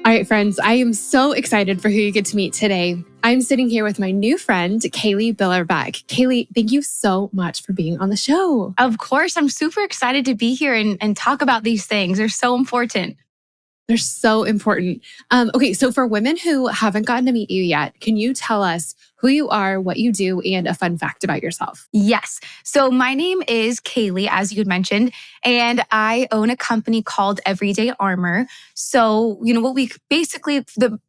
All right, friends, I am so excited for who you get to meet today. I'm sitting here with my new friend, Kailee Billerbeck. Kailee, thank you so much for being on the show. Of course, I'm super excited to be here and talk about these things. They're so important. They're so important. Okay, so for women who haven't gotten to meet you yet, can you tell us who you are, what you do, and a fun fact about yourself? Yes. So my name is Kailee, as you had mentioned, and I own a company called Everyday Armor. So, what we basically, the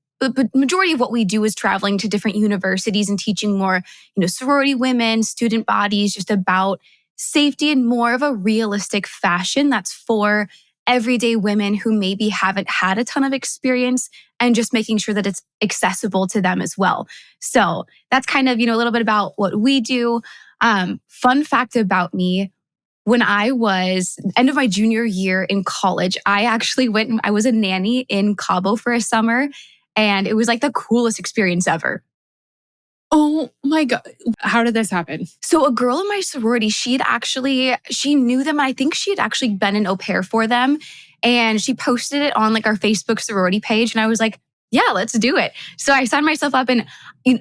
majority of what we do is traveling to different universities and teaching more, sorority women, student bodies, just about safety in more of a realistic fashion that's for everyday women who maybe haven't had a ton of experience and just making sure that it's accessible to them as well. So that's kind of, a little bit about what we do. Fun fact about me, when I was end of my junior year in college, I was a nanny in Cabo for a summer, and it was like the coolest experience ever. Oh my God. How did this happen? So a girl in my sorority, she knew them. I think she had actually been an au pair for them. And she posted it on like our Facebook sorority page. And I was like, yeah, let's do it. So I signed myself up. And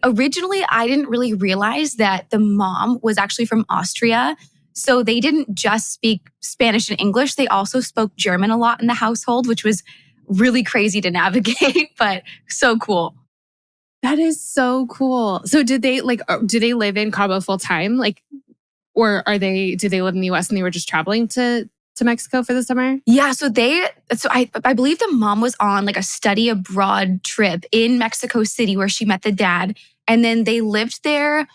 originally, I didn't really realize that the mom was actually from Austria. So they didn't just speak Spanish and English. They also spoke German a lot in the household, which was really crazy to navigate, but so cool. That is so cool. So do they live in Cabo full time? Or do they live in the US and they were just traveling to Mexico for the summer? Yeah, I believe the mom was on like a study abroad trip in Mexico City where she met the dad. And then they lived there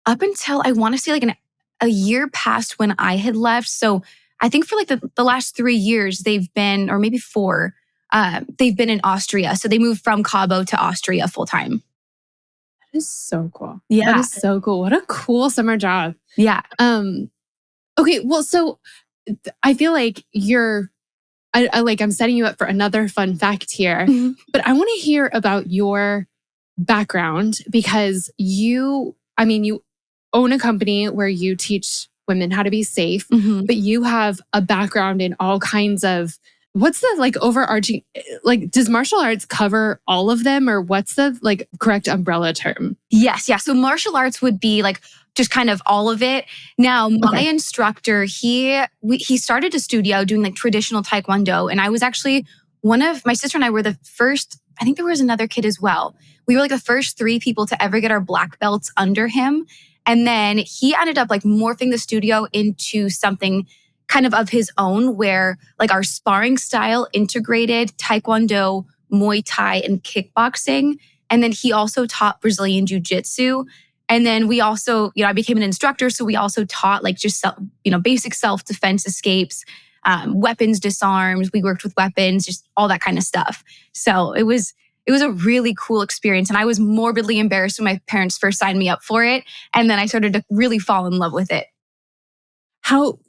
up until I want to say like a year past when I had left. So I think for like the last 3 years they've been, or maybe 4, they've been in Austria. So they moved from Cabo to Austria full time. That is so cool. Yeah. That is so cool. What a cool summer job. Yeah. Okay, well, so I feel like I'm setting you up for another fun fact here, but I want to hear about your background because you own a company where you teach women how to be safe, but you have a background in all kinds of, what's the overarching, does martial arts cover all of them, or what's the correct umbrella term? Yes. Yeah. So martial arts would be just kind of all of it. Now, my instructor, he started a studio doing traditional Taekwondo. And I was actually my sister and I were the first, I think there was another kid as well. We were the first 3 people to ever get our black belts under him. And then he ended up morphing the studio into something kind of his own, where our sparring style integrated Taekwondo, Muay Thai, and kickboxing. And then he also taught Brazilian Jiu-Jitsu. And then we also, I became an instructor. So we also taught basic self-defense escapes, weapons disarms. We worked with weapons, just all that kind of stuff. So it was a really cool experience. And I was morbidly embarrassed when my parents first signed me up for it. And then I started to really fall in love with it. How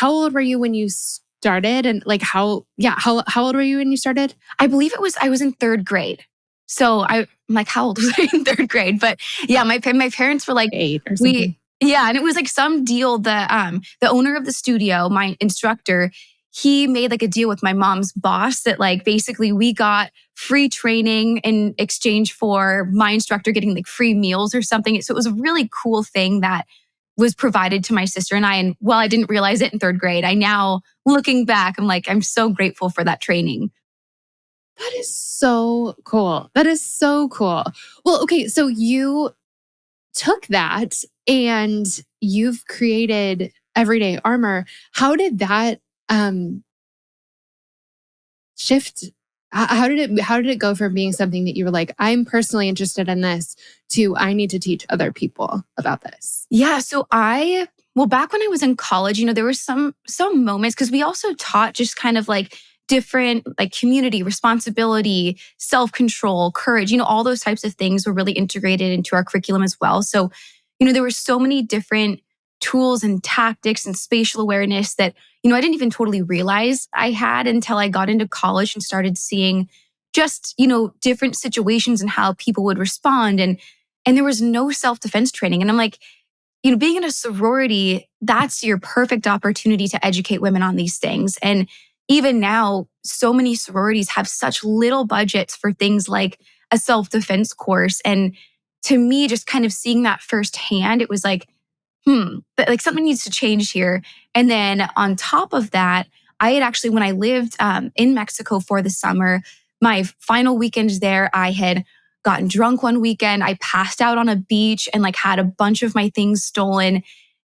old were you when you started? And how old were you when you started? I believe I was in 3rd grade. So I'm like, how old was I in 3rd grade? But yeah, my parents were 8 or something. And it was some deal that the owner of the studio, my instructor, he made a deal with my mom's boss that basically we got free training in exchange for my instructor getting free meals or something. So it was a really cool thing that was provided to my sister and I. And while I didn't realize it in 3rd grade, I now, looking back, I'm so grateful for that training. That is so cool. That is so cool. Well, okay, so you took that and you've created Everyday Armor. How did that shift? How did it go from being something that you were I'm personally interested in this to I need to teach other people about this? Yeah, so back when I was in college, there were some moments, because we also taught just kind of different community, responsibility, self-control, courage, all those types of things were really integrated into our curriculum as well. So, there were so many different tools and tactics and spatial awareness that, I didn't even totally realize I had until I got into college and started seeing just, different situations and how people would respond. And there was no self-defense training. And I'm being in a sorority, that's your perfect opportunity to educate women on these things. And even now, so many sororities have such little budgets for things like a self-defense course. And to me, just kind of seeing that firsthand, it was like, but like something needs to change here. And then on top of that, I had actually, when I lived in Mexico for the summer, my final weekend there, I had gotten drunk one weekend. I passed out on a beach and like had a bunch of my things stolen.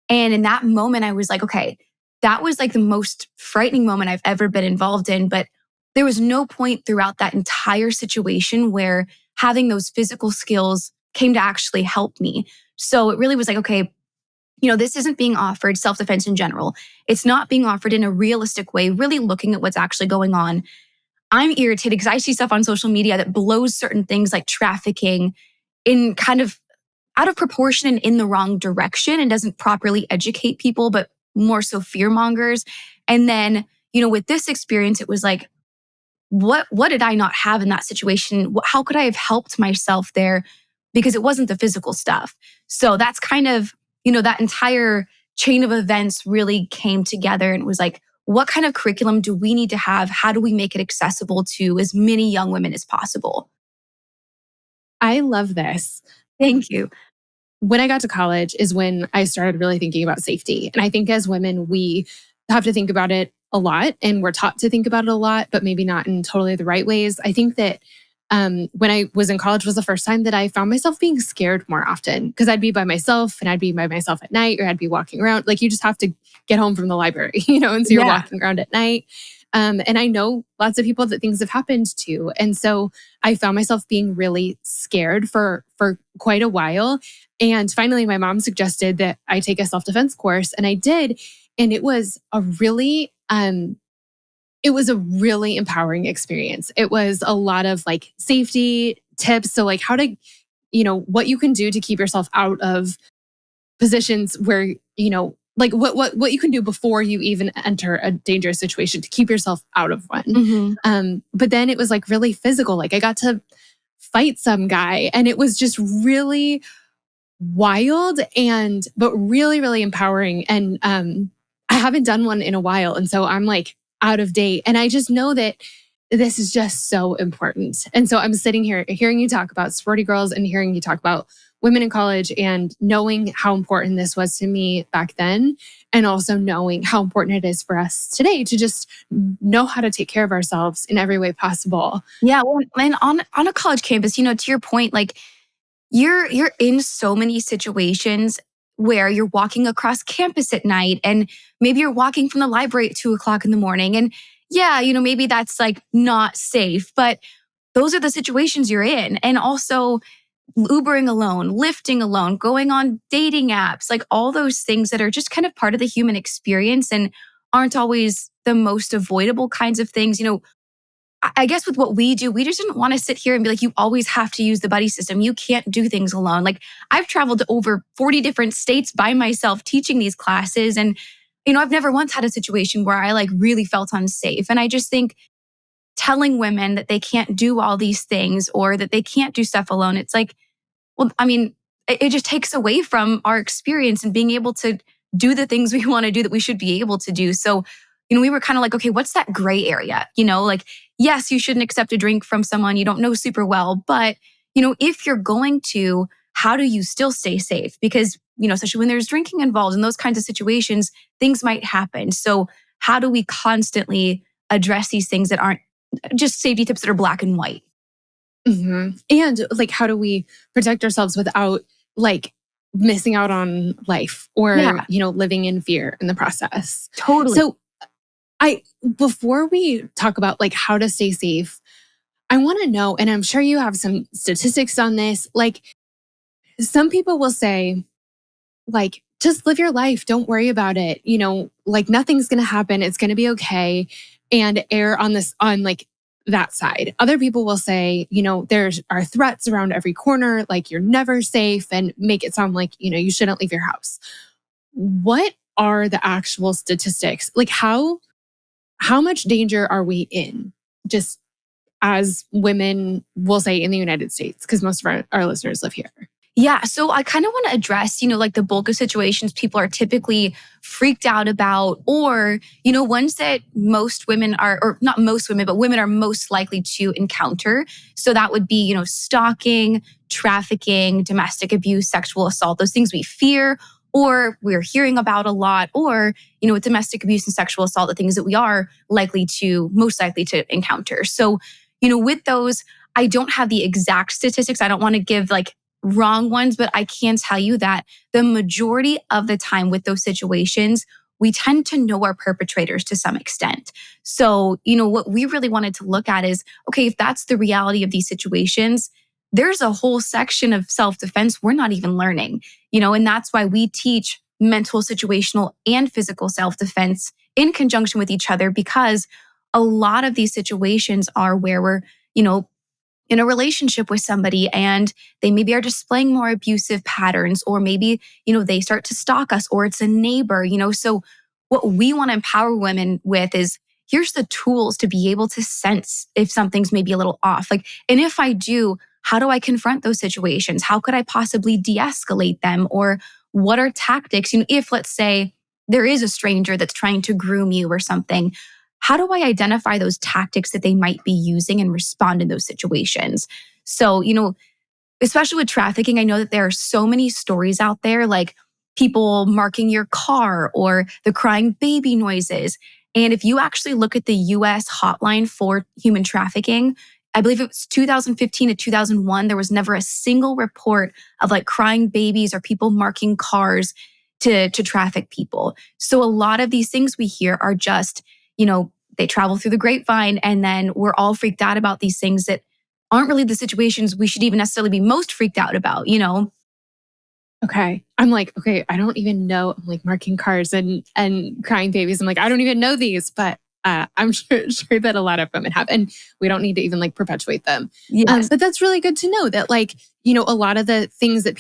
And in that moment, I was like, okay, that was like the most frightening moment I've ever been involved in. But there was no point throughout that entire situation where having those physical skills came to actually help me. So it really was like, okay, this isn't being offered, self-defense in general. It's not being offered in a realistic way, really looking at what's actually going on. I'm irritated because I see stuff on social media that blows certain things like trafficking in kind of out of proportion and in the wrong direction and doesn't properly educate people, but more so fear mongers. And then, with this experience, it was like, what did I not have in that situation? How could I have helped myself there? Because it wasn't the physical stuff. So that's kind of, that entire chain of events really came together and was like, what kind of curriculum do we need to have? How do we make it accessible to as many young women as possible? I love this. Thank you. When I got to college is when I started really thinking about safety. And I think as women, we have to think about it a lot and we're taught to think about it a lot, but maybe not in totally the right ways. I think that when I was in college was the first time that I found myself being scared more often because I'd be by myself and I'd be by myself at night or I'd be walking around. Like you just have to get home from the library, and so you're Yeah. walking around at night. And I know lots of people that things have happened to. And so I found myself being really scared for quite a while. And finally, my mom suggested that I take a self-defense course, and I did. And it was a really empowering experience. It was a lot of like safety tips. So like how to, what you can do to keep yourself out of positions where, like what you can do before you even enter a dangerous situation to keep yourself out of one. But then it was like really physical. Like I got to fight some guy and it was just really wild but really, really empowering. And I haven't done one in a while. And so I'm like out of date. And I just know that this is just so important. And so I'm sitting here hearing you talk about sorority girls and hearing you talk about women in college and knowing how important this was to me back then. And also knowing how important it is for us today to just know how to take care of ourselves in every way possible. Yeah. Well, and on a college campus, to your point, like you're in so many situations where you're walking across campus at night and maybe you're walking from the library at 2:00 in the morning. And yeah, maybe that's like not safe, but those are the situations you're in. And also Ubering alone, lifting alone, going on dating apps, like all those things that are just kind of part of the human experience and aren't always the most avoidable kinds of things. I guess with what we do, we just didn't want to sit here and be like, you always have to use the buddy system. You can't do things alone. Like I've traveled to over 40 different states by myself teaching these classes. And, I've never once had a situation where I like really felt unsafe. And I just think telling women that they can't do all these things or that they can't do stuff alone, it's like, well, I mean, it just takes away from our experience and being able to do the things we want to do that we should be able to do. So, we were kind of like, okay, what's that gray area? Like, yes, you shouldn't accept a drink from someone you don't know super well. But, if you're going to, how do you still stay safe? Because, especially when there's drinking involved in those kinds of situations, things might happen. So how do we constantly address these things that aren't just safety tips that are black and white? Mm-hmm. And like, how do we protect ourselves without like missing out on life or, living in fear in the process? Totally. So before we talk about like how to stay safe, I want to know, and I'm sure you have some statistics on this, like some people will say, like, just live your life. Don't worry about it. Like nothing's going to happen. It's going to be okay. And err on like that side. Other people will say, there are threats around every corner. Like you're never safe and make it sound like, you shouldn't leave your house. What are the actual statistics? Like how much danger are we in just as women will say in the United States? Because most of our listeners live here. Yeah. So I kind of want to address, like the bulk of situations people are typically freaked out about, or, ones that most women are, or not most women, but women are most likely to encounter. So that would be, stalking, trafficking, domestic abuse, sexual assault, those things we fear or we're hearing about a lot, or, with domestic abuse and sexual assault, the things that we are most likely to encounter. So, with those, I don't have the exact statistics. I don't want to give like wrong ones, but I can tell you that the majority of the time with those situations, we tend to know our perpetrators to some extent. So, what we really wanted to look at is, okay, if that's the reality of these situations, there's a whole section of self-defense we're not even learning, and that's why we teach mental, situational, and physical self-defense in conjunction with each other, because a lot of these situations are where we're, in a relationship with somebody and they maybe are displaying more abusive patterns, or maybe, they start to stalk us, or it's a neighbor, So what we want to empower women with is, here's the tools to be able to sense if something's maybe a little off. Like, and if I do, how do I confront those situations? How could I possibly de-escalate them? Or what are tactics? If let's say there is a stranger that's trying to groom you or something, how do I identify those tactics that they might be using and respond in those situations? So, especially with trafficking, I know that there are so many stories out there, like people marking your car or the crying baby noises. And if you actually look at the US hotline for human trafficking, I believe it was 2015 to 2001, there was never a single report of like crying babies or people marking cars to traffic people. So a lot of these things we hear are just, they travel through the grapevine, and then we're all freaked out about these things that aren't really the situations we should even necessarily be most freaked out about. Okay. I'm like, okay, I don't even know. I'm like marking cars and crying babies. I'm like, I don't even know these, but I'm sure that a lot of women have, and we don't need to even like perpetuate them. Yes. But that's really good to know that, like, a lot of the things that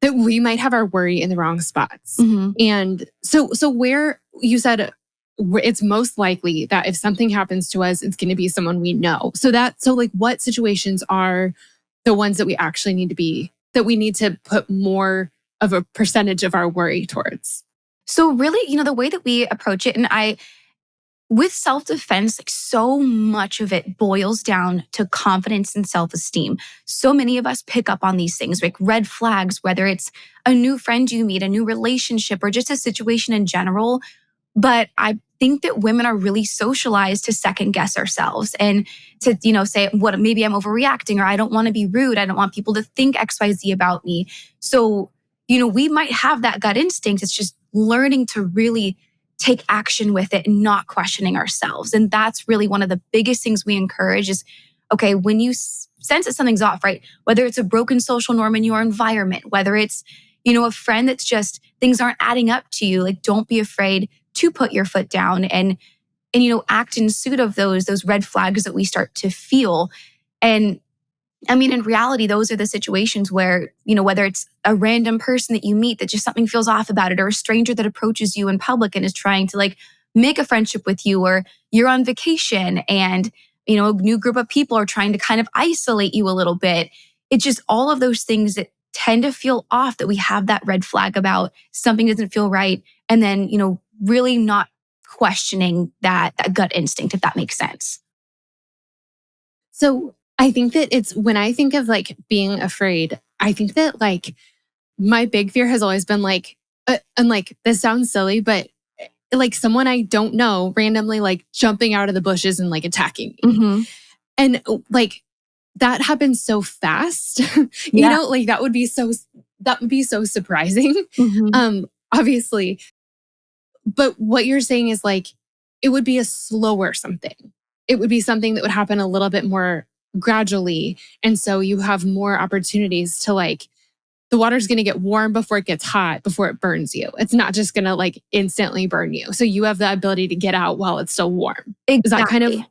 that we might have our worry in the wrong spots. Mm-hmm. And so where you said it's most likely that if something happens to us, it's going to be someone we know. So like what situations are the ones that we actually that we need to put more of a percentage of our worry towards? So really, the way that we approach it, and with self-defense, like so much of it boils down to confidence and self-esteem. So many of us pick up on these things, like red flags, whether it's a new friend you meet, a new relationship, or just a situation in general. But I think that women are really socialized to second guess ourselves and to, say, what, maybe I'm overreacting, or I don't want to be rude. I don't want people to think XYZ about me. So, we might have that gut instinct. It's just learning to really take action with it and not questioning ourselves. And that's really one of the biggest things we encourage is, okay, when you sense that something's off, right? Whether it's a broken social norm in your environment, whether it's, a friend that's just, things aren't adding up to you, like don't be afraid to put your foot down and act in suit of those red flags that we start to feel. And I mean, in reality, those are the situations where, whether it's a random person that you meet that just something feels off about it, or a stranger that approaches you in public and is trying to like make a friendship with you, or you're on vacation and, a new group of people are trying to kind of isolate you a little bit. It's just all of those things that tend to feel off, that we have that red flag about something doesn't feel right. And then, really not questioning that gut instinct, if that makes sense. So I think that it's when I think of like being afraid, I think that like my big fear has always been like, and like this sounds silly, but like someone I don't know randomly like jumping out of the bushes and like attacking me. Mm-hmm. And like that happens so fast. Yeah. Like that would be so surprising. Mm-hmm. Obviously. But what you're saying is like it would be a slower something. It would be something that would happen a little bit more gradually. And so you have more opportunities to like, the water's going to get warm before it gets hot, before it burns you. It's not just going to like instantly burn you. So you have the ability to get out while it's still warm. Exactly. Is that kind of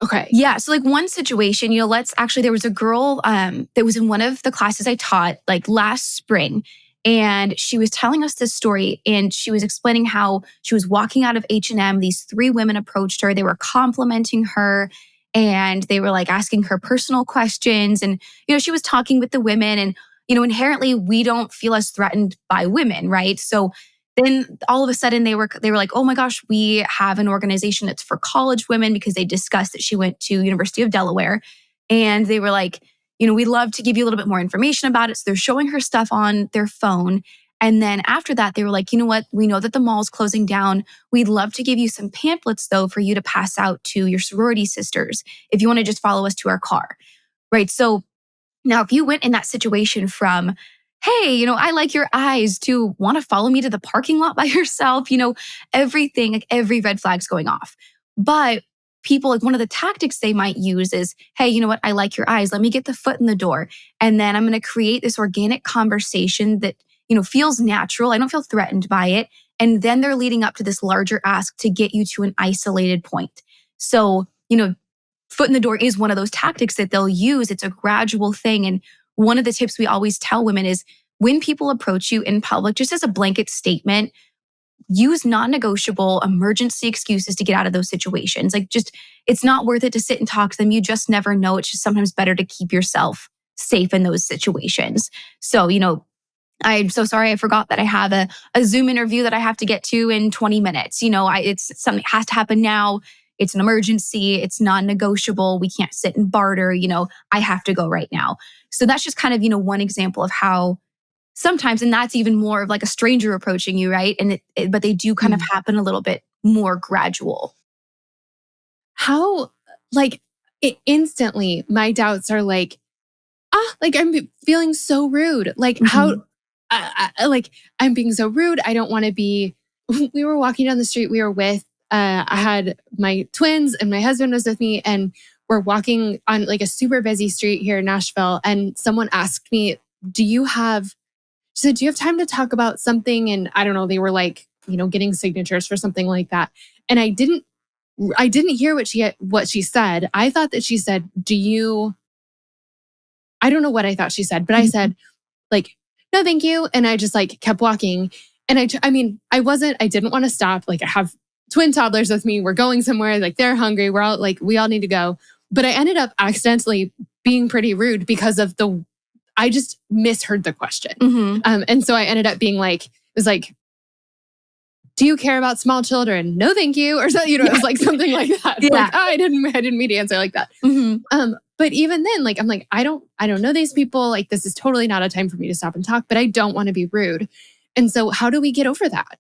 okay? Yeah. So like one situation, there was a girl that was in one of the classes I taught like last spring. And she was telling us this story, and she was explaining how she was walking out of H&M. These three women approached her. They were complimenting her. and they were like asking her personal questions. And, she was talking with the women, and, inherently we don't feel as threatened by women, right? So then all of a sudden they were like, oh my gosh, we have an organization that's for college women, because they discussed that she went to University of Delaware. And they were like, we'd love to give you a little bit more information about it. So they're showing her stuff on their phone. And then after that, they were like, you know what? We know that the mall's closing down. We'd love to give you some pamphlets, though, for you to pass out to your sorority sisters if you want to just follow us to our car. Right. So now, if you went in that situation from, hey, I like your eyes, to want to follow me to the parking lot by yourself, everything, like every red flag's going off. But people, like, one of the tactics they might use is, hey, you know what? I like your eyes. Let me get the foot in the door. And then I'm going to create this organic conversation that, feels natural. I don't feel threatened by it. And then they're leading up to this larger ask to get you to an isolated point. So, foot in the door is one of those tactics that they'll use. It's a gradual thing. And one of the tips we always tell women is, when people approach you in public, just as a blanket statement, use non-negotiable emergency excuses to get out of those situations. Like, just, it's not worth it to sit and talk to them. You just never know. It's just sometimes better to keep yourself safe in those situations. So, I'm so sorry, I forgot that I have a Zoom interview that I have to get to in 20 minutes. It's something has to happen now. It's an emergency. It's non-negotiable. We can't sit and barter. I have to go right now. So that's just kind of, one example of how sometimes, and that's even more of like a stranger approaching you, right? And but they do kind of happen a little bit more gradual. How, like, instantly, my doubts are like, like, I'm feeling so rude. Like, how, like, I'm being so rude. I don't want to be. We were walking down the street. We were with, I had my twins and my husband was with me, and we're walking on like a super busy street here in Nashville. And someone asked me, she said, do you have time to talk about something? And I don't know, they were like, getting signatures for something like that. And I didn't hear what she said. I thought that she said, I don't know what I thought she said, but I said, like, no, thank you. And I just like kept walking. And I didn't want to stop. Like, I have twin toddlers with me. We're going somewhere. Like, they're hungry. We're all like, we all need to go. But I ended up accidentally being pretty rude because of I just misheard the question. And so I ended up being like, it was like, do you care about small children? No, thank you. Or so, it was like something like that. Yeah. Like, I didn't mean to answer like that. But even then, like, I'm like, I don't know these people. Like, this is totally not a time for me to stop and talk, but I don't want to be rude. And so how do we get over that?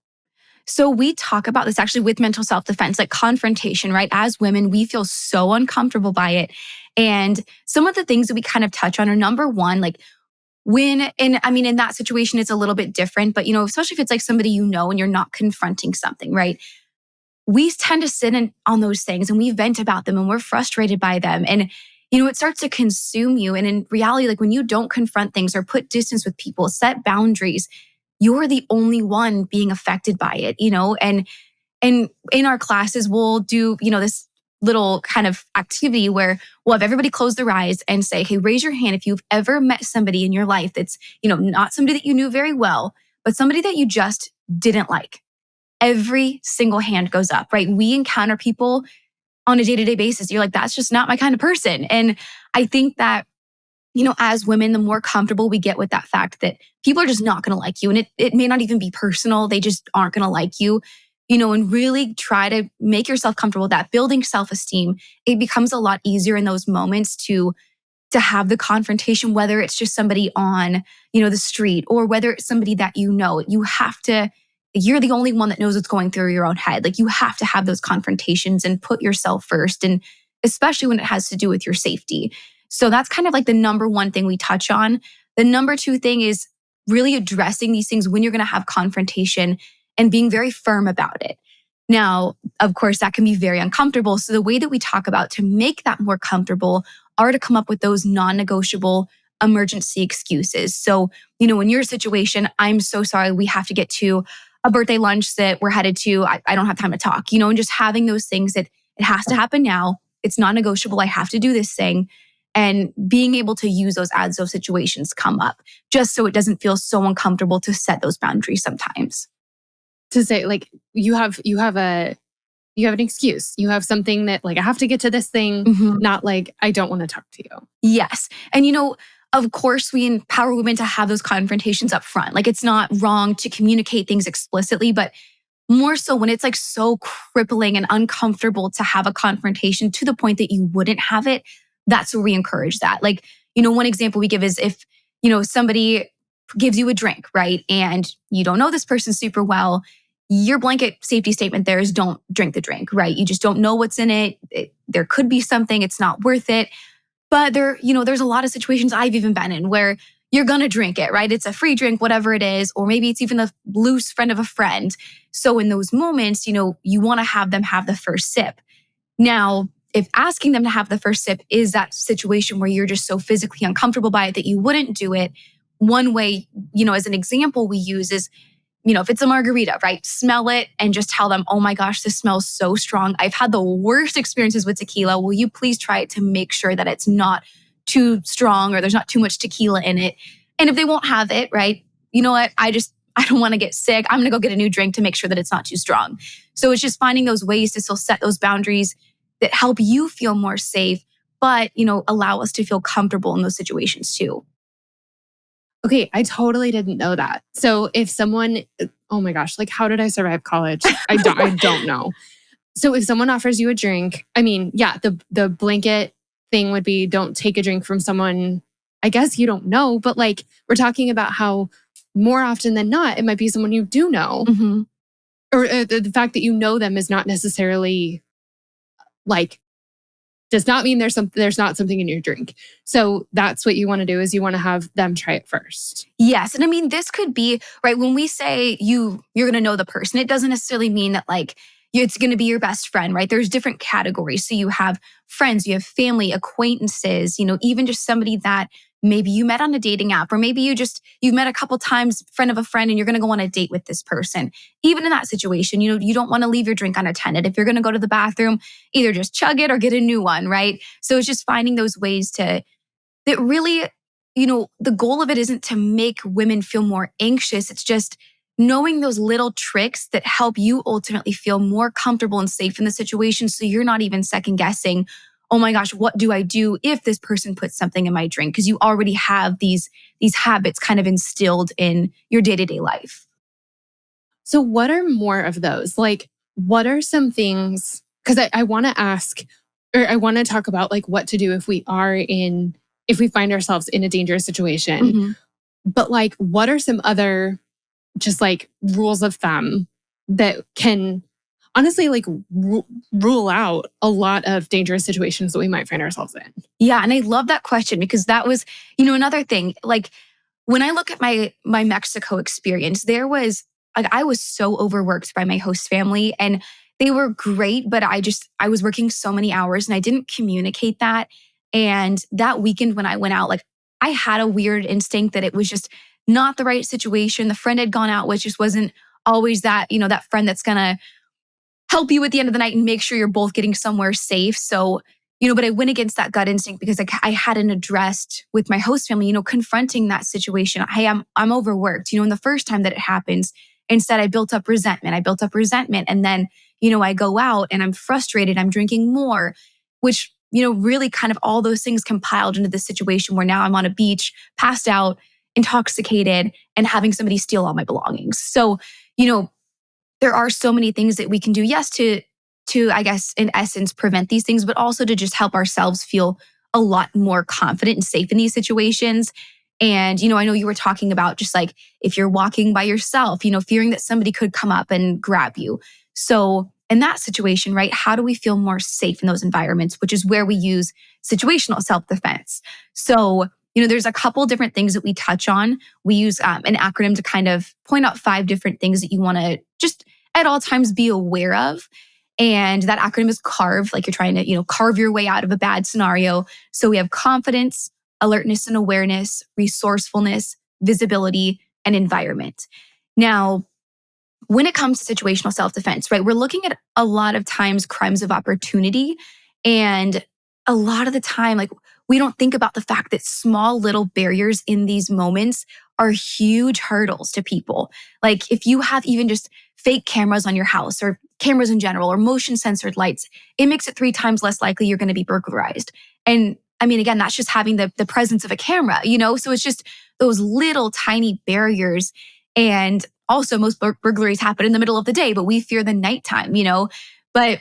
So we talk about this actually with mental self-defense, like confrontation, right? As women, we feel so uncomfortable by it. And some of the things that we kind of touch on are, number one, like, in that situation, it's a little bit different, but, especially if it's like somebody and you're not confronting something, right? We tend to sit on those things and we vent about them and we're frustrated by them. And, it starts to consume you. And in reality, like, when you don't confront things or put distance with people, set boundaries, you're the only one being affected by it, and in our classes, we'll do, this little kind of activity where we'll have everybody close their eyes and say, hey, raise your hand if you've ever met somebody in your life that's, not somebody that you knew very well, but somebody that you just didn't like. Every single hand goes up, right? We encounter people on a day-to-day basis. You're like, that's just not my kind of person. And I think that, as women, the more comfortable we get with that fact that people are just not going to like you. And it may not even be personal. They just aren't going to like you. And really try to make yourself comfortable with that, building self-esteem. It becomes a lot easier in those moments to have the confrontation, whether it's just somebody on, the street or whether it's somebody that you're the only one that knows what's going through your own head. Like, you have to have those confrontations and put yourself first. And especially when it has to do with your safety. So that's kind of like the number one thing we touch on. The number two thing is really addressing these things when you're going to have confrontation and being very firm about it. Now, of course, that can be very uncomfortable. So the way that we talk about to make that more comfortable are to come up with those non-negotiable emergency excuses. So, in your situation, I'm so sorry, we have to get to a birthday lunch that we're headed to. I don't have time to talk, and just having those things that it has to happen now. It's non-negotiable. I have to do this thing. And being able to use those as those situations come up, just so it doesn't feel so uncomfortable to set those boundaries sometimes. To say, like, you have a you have an excuse. You have something that like, I have to get to this thing, not like, I don't want to talk to you. Yes. And of course, we empower women to have those confrontations up front. Like it's not wrong to communicate things explicitly, but more so when it's like so crippling and uncomfortable to have a confrontation to the point that you wouldn't have it, that's where we encourage that. Like, one example we give is if, somebody gives you a drink, right? And you don't know this person super well, your blanket safety statement there is don't drink the drink, right? You just don't know what's in it. There could be something, it's not worth it. But there's a lot of situations I've even been in where you're going to drink it, right? It's a free drink, whatever it is, or maybe it's even a loose friend of a friend. So in those moments, you want to have them have the first sip. Now, if asking them to have the first sip is that situation where you're just so physically uncomfortable by it that you wouldn't do it, one way, as an example we use is, if it's a margarita, right? Smell it and just tell them, oh my gosh, this smells so strong. I've had the worst experiences with tequila. Will you please try it to make sure that it's not too strong or there's not too much tequila in it? And if they won't have it, right? You know what? I don't want to get sick. I'm going to go get a new drink to make sure that it's not too strong. So it's just finding those ways to still set those boundaries that help you feel more safe, but, allow us to feel comfortable in those situations too. Okay, I totally didn't know that. So if someone, oh my gosh, like how did I survive college? I don't know. So if someone offers you a drink, I mean, yeah, the blanket thing would be don't take a drink from someone, I guess you don't know, but like we're talking about how more often than not, it might be someone you do know. Or the fact that you know them is not necessarily like, does not mean there's not something in your drink. So that's what you want to do is you want to have them try it first. Yes. And I mean, this could be, right, when we say you're going to know the person, it doesn't necessarily mean that like it's going to be your best friend, right? There's different categories. So you have friends, you have family, acquaintances, even just somebody that maybe you met on a dating app, or maybe you've met a couple times, friend of a friend, and you're going to go on a date with this person. Even in that situation, you don't want to leave your drink unattended. If you're going to go to the bathroom, either just chug it or get a new one, right? So it's just finding those ways that really, the goal of it isn't to make women feel more anxious. It's just knowing those little tricks that help you ultimately feel more comfortable and safe in the situation. So you're not even second guessing, oh my gosh, what do I do if this person puts something in my drink? Because you already have these habits kind of instilled in your day-to-day life. So what are more of those? Like, what are some things, because I want to ask, or I want to talk about like what to do if we find ourselves in a dangerous situation. But like, what are some other just like rules of thumb that can honestly like rule out a lot of dangerous situations that we might find ourselves in? Yeah. And I love that question because that was, another thing. Like when I look at my Mexico experience, there was like, I was so overworked by my host family and they were great, but I was working so many hours and I didn't communicate that. And that weekend when I went out, like I had a weird instinct that it was just not the right situation. The friend had gone out with just wasn't always that, that friend that's going to help you at the end of the night and make sure you're both getting somewhere safe. So, but I went against that gut instinct because I hadn't addressed with my host family, confronting that situation. Hey, I'm overworked, and the first time that it happens, instead I built up resentment. And then, I go out and I'm frustrated. I'm drinking more, which, really kind of all those things compiled into this situation where now I'm on a beach, passed out, intoxicated, and having somebody steal all my belongings. So, there are so many things that we can do, yes, to I guess, in essence, prevent these things, but also to just help ourselves feel a lot more confident and safe in these situations. And, I know you were talking about just like if you're walking by yourself, fearing that somebody could come up and grab you. So in that situation, right, how do we feel more safe in those environments, which is where we use situational self-defense. So, there's a couple different things that we touch on. We use an acronym to kind of point out 5 different things that you want to just at all times be aware of. And that acronym is CARVE, like you're trying to, carve your way out of a bad scenario. So we have confidence, alertness and awareness, resourcefulness, visibility, and environment. Now, when it comes to situational self-defense, right, we're looking at a lot of times crimes of opportunity. And a lot of the time, like we don't think about the fact that small little barriers in these moments are huge hurdles to people. Like if you have even just fake cameras on your house or cameras in general or motion censored lights, it makes it 3 times less likely you're going to be burglarized. And I mean, again, that's just having the presence of a camera, So it's just those little tiny barriers. And also most burglaries happen in the middle of the day, but we fear the nighttime, But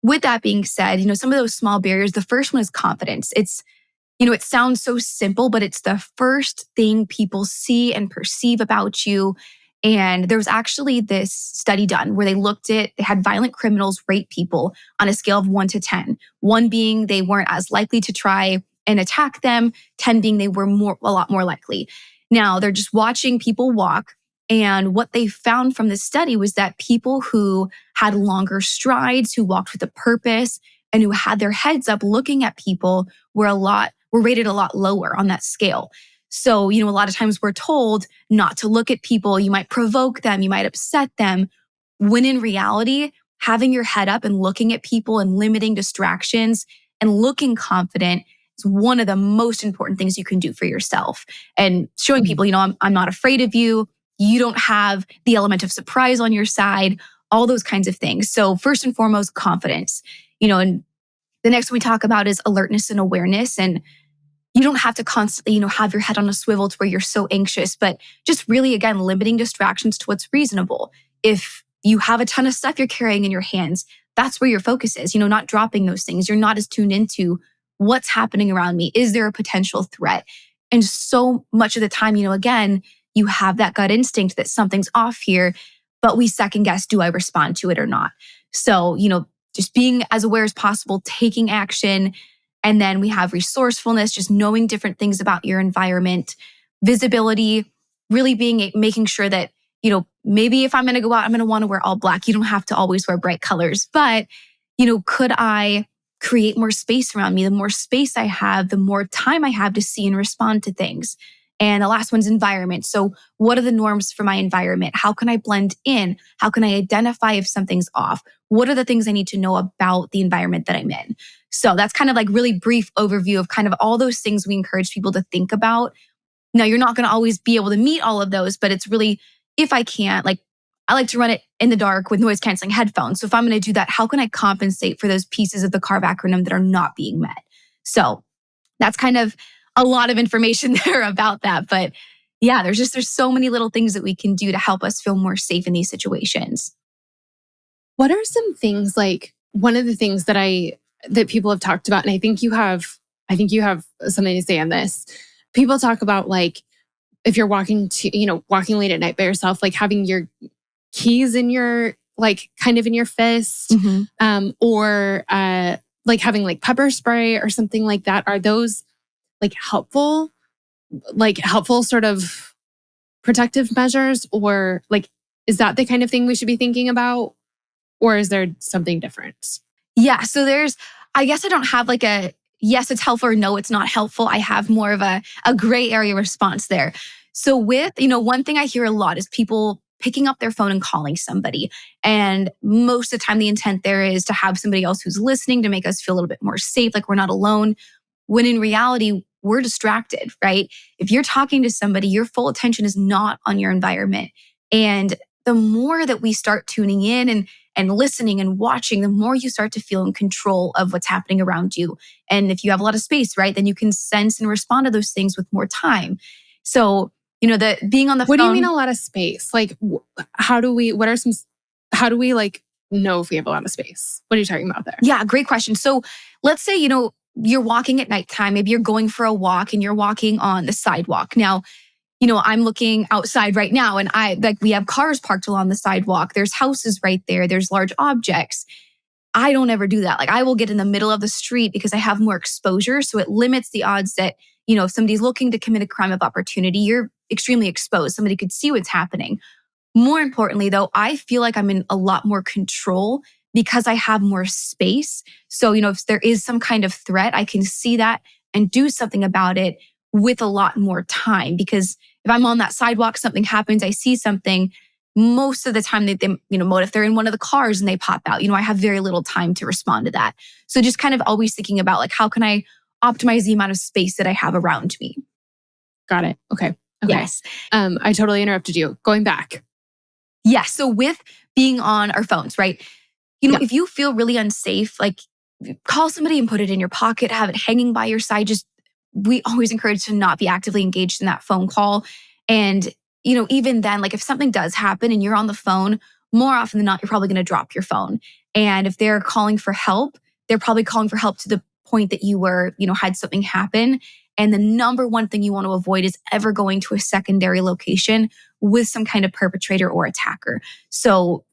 with that being said, some of those small barriers, the first one is confidence. It sounds so simple, but it's the first thing people see and perceive about you. And there was actually this study done where they had violent criminals rate people on a scale of 1 to 10. 1 being they weren't as likely to try and attack them, 10 being they were a lot more likely. Now they're just watching people walk. And what they found from this study was that people who had longer strides, who walked with a purpose, and who had their heads up looking at people were rated a lot lower on that scale. So, a lot of times we're told not to look at people. You might provoke them. You might upset them. When in reality, having your head up and looking at people and limiting distractions and looking confident is one of the most important things you can do for yourself. And showing people, I'm not afraid of you. You don't have the element of surprise on your side, all those kinds of things. So first and foremost, confidence, and the next one we talk about is alertness and awareness. And you don't have to constantly, have your head on a swivel to where you're so anxious, but just really, again, limiting distractions to what's reasonable. If you have a ton of stuff you're carrying in your hands, that's where your focus is, not dropping those things. You're not as tuned into what's happening around me. Is there a potential threat? And so much of the time, again, you have that gut instinct that something's off here, but we second guess, do I respond to it or not? So, just being as aware as possible, taking action. And then we have resourcefulness, just knowing different things about your environment, visibility, really making sure that, maybe if I'm going to go out, I'm going to want to wear all black. You don't have to always wear bright colors, but, could I create more space around me? The more space I have, the more time I have to see and respond to things. And the last one's environment. So what are the norms for my environment? How can I blend in? How can I identify if something's off? What are the things I need to know about the environment that I'm in? So that's kind of like really brief overview of kind of all those things we encourage people to think about. Now, you're not going to always be able to meet all of those, but it's really, if I can't, I like to run it in the dark with noise canceling headphones. So if I'm going to do that, how can I compensate for those pieces of the CARV acronym that are not being met? So that's kind of a lot of information there about that. But yeah, there's so many little things that we can do to help us feel more safe in these situations. What are some things, one of the things that people have talked about, and I think you have something to say on this. People talk about if you're walking late at night by yourself, having your keys in your kind of in your fist, or having pepper spray or something like that. Are those helpful sort of protective measures, or is that the kind of thing we should be thinking about, or is there something different? Yeah, so I guess I don't have a yes, it's helpful or no, it's not helpful. I have more of a gray area response there. So with, one thing I hear a lot is people picking up their phone and calling somebody. And most of the time the intent there is to have somebody else who's listening to make us feel a little bit more safe, like we're not alone. When in reality, we're distracted, right? If you're talking to somebody, your full attention is not on your environment. And the more that we start tuning in and listening and watching, the more you start to feel in control of what's happening around you. And if you have a lot of space, right, then you can sense and respond to those things with more time. So, the being on the phone. What do you mean a lot of space? How do we know if we have a lot of space? What are you talking about there? Yeah, great question. So let's say, you're walking at nighttime. Maybe you're going for a walk and you're walking on the sidewalk. Now, I'm looking outside right now and we have cars parked along the sidewalk. There's houses right there. There's large objects. I don't ever do that. I will get in the middle of the street because I have more exposure. So it limits the odds that, if somebody's looking to commit a crime of opportunity, you're extremely exposed. Somebody could see what's happening. More importantly, though, I feel like I'm in a lot more control because I have more space. So, if there is some kind of threat, I can see that and do something about it with a lot more time. Because if I'm on that sidewalk, something happens, I see something, most of the time they if they're in one of the cars and they pop out, I have very little time to respond to that. So just kind of always thinking about how can I optimize the amount of space that I have around me? Got it. Okay. Yes. I totally interrupted you. Going back. Yeah. So with being on our phones, right? Yeah. If you feel really unsafe, like call somebody and put it in your pocket, have it hanging by your side. We always encourage to not be actively engaged in that phone call. And, even then, like if something does happen and you're on the phone, more often than not, you're probably going to drop your phone. And if they're calling for help, they're probably calling for help to the point that you were, had something happen. And the number one thing you want to avoid is ever going to a secondary location with some kind of perpetrator or attacker. So,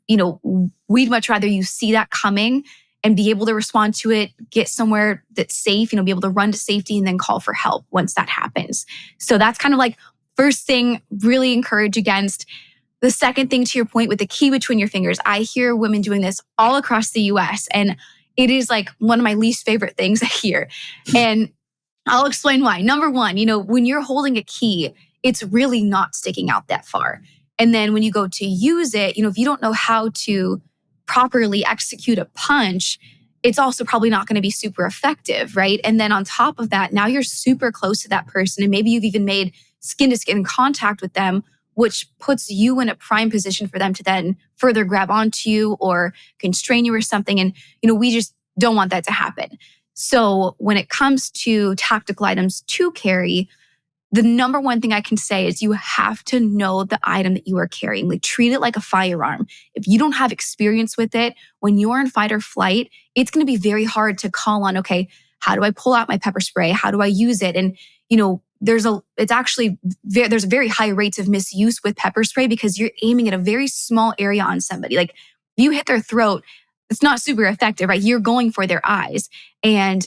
we'd much rather you see that coming and be able to respond to it, get somewhere that's safe, be able to run to safety and then call for help once that happens. So that's kind of like first thing, really encourage against. The second thing, to your point, with the key between your fingers, I hear women doing this all across the US, and it is like one of my least favorite things I hear. And I'll explain why. Number one, when you're holding a key, it's really not sticking out that far. And then when you go to use it, if you don't know how to properly execute a punch, it's also probably not going to be super effective, right? And then on top of that, now you're super close to that person, and maybe you've even made skin to skin contact with them, which puts you in a prime position for them to then further grab onto you or constrain you or something. And, we just don't want that to happen. So when it comes to tactical items to carry, the number one thing I can say is you have to know the item that you are carrying. Like, treat it like a firearm. If you don't have experience with it, when you're in fight or flight, it's going to be very hard to call on, okay, how do I pull out my pepper spray? How do I use it? And, there's very high rates of misuse with pepper spray because you're aiming at a very small area on somebody. Like, if you hit their throat, it's not super effective, right? You're going for their eyes. And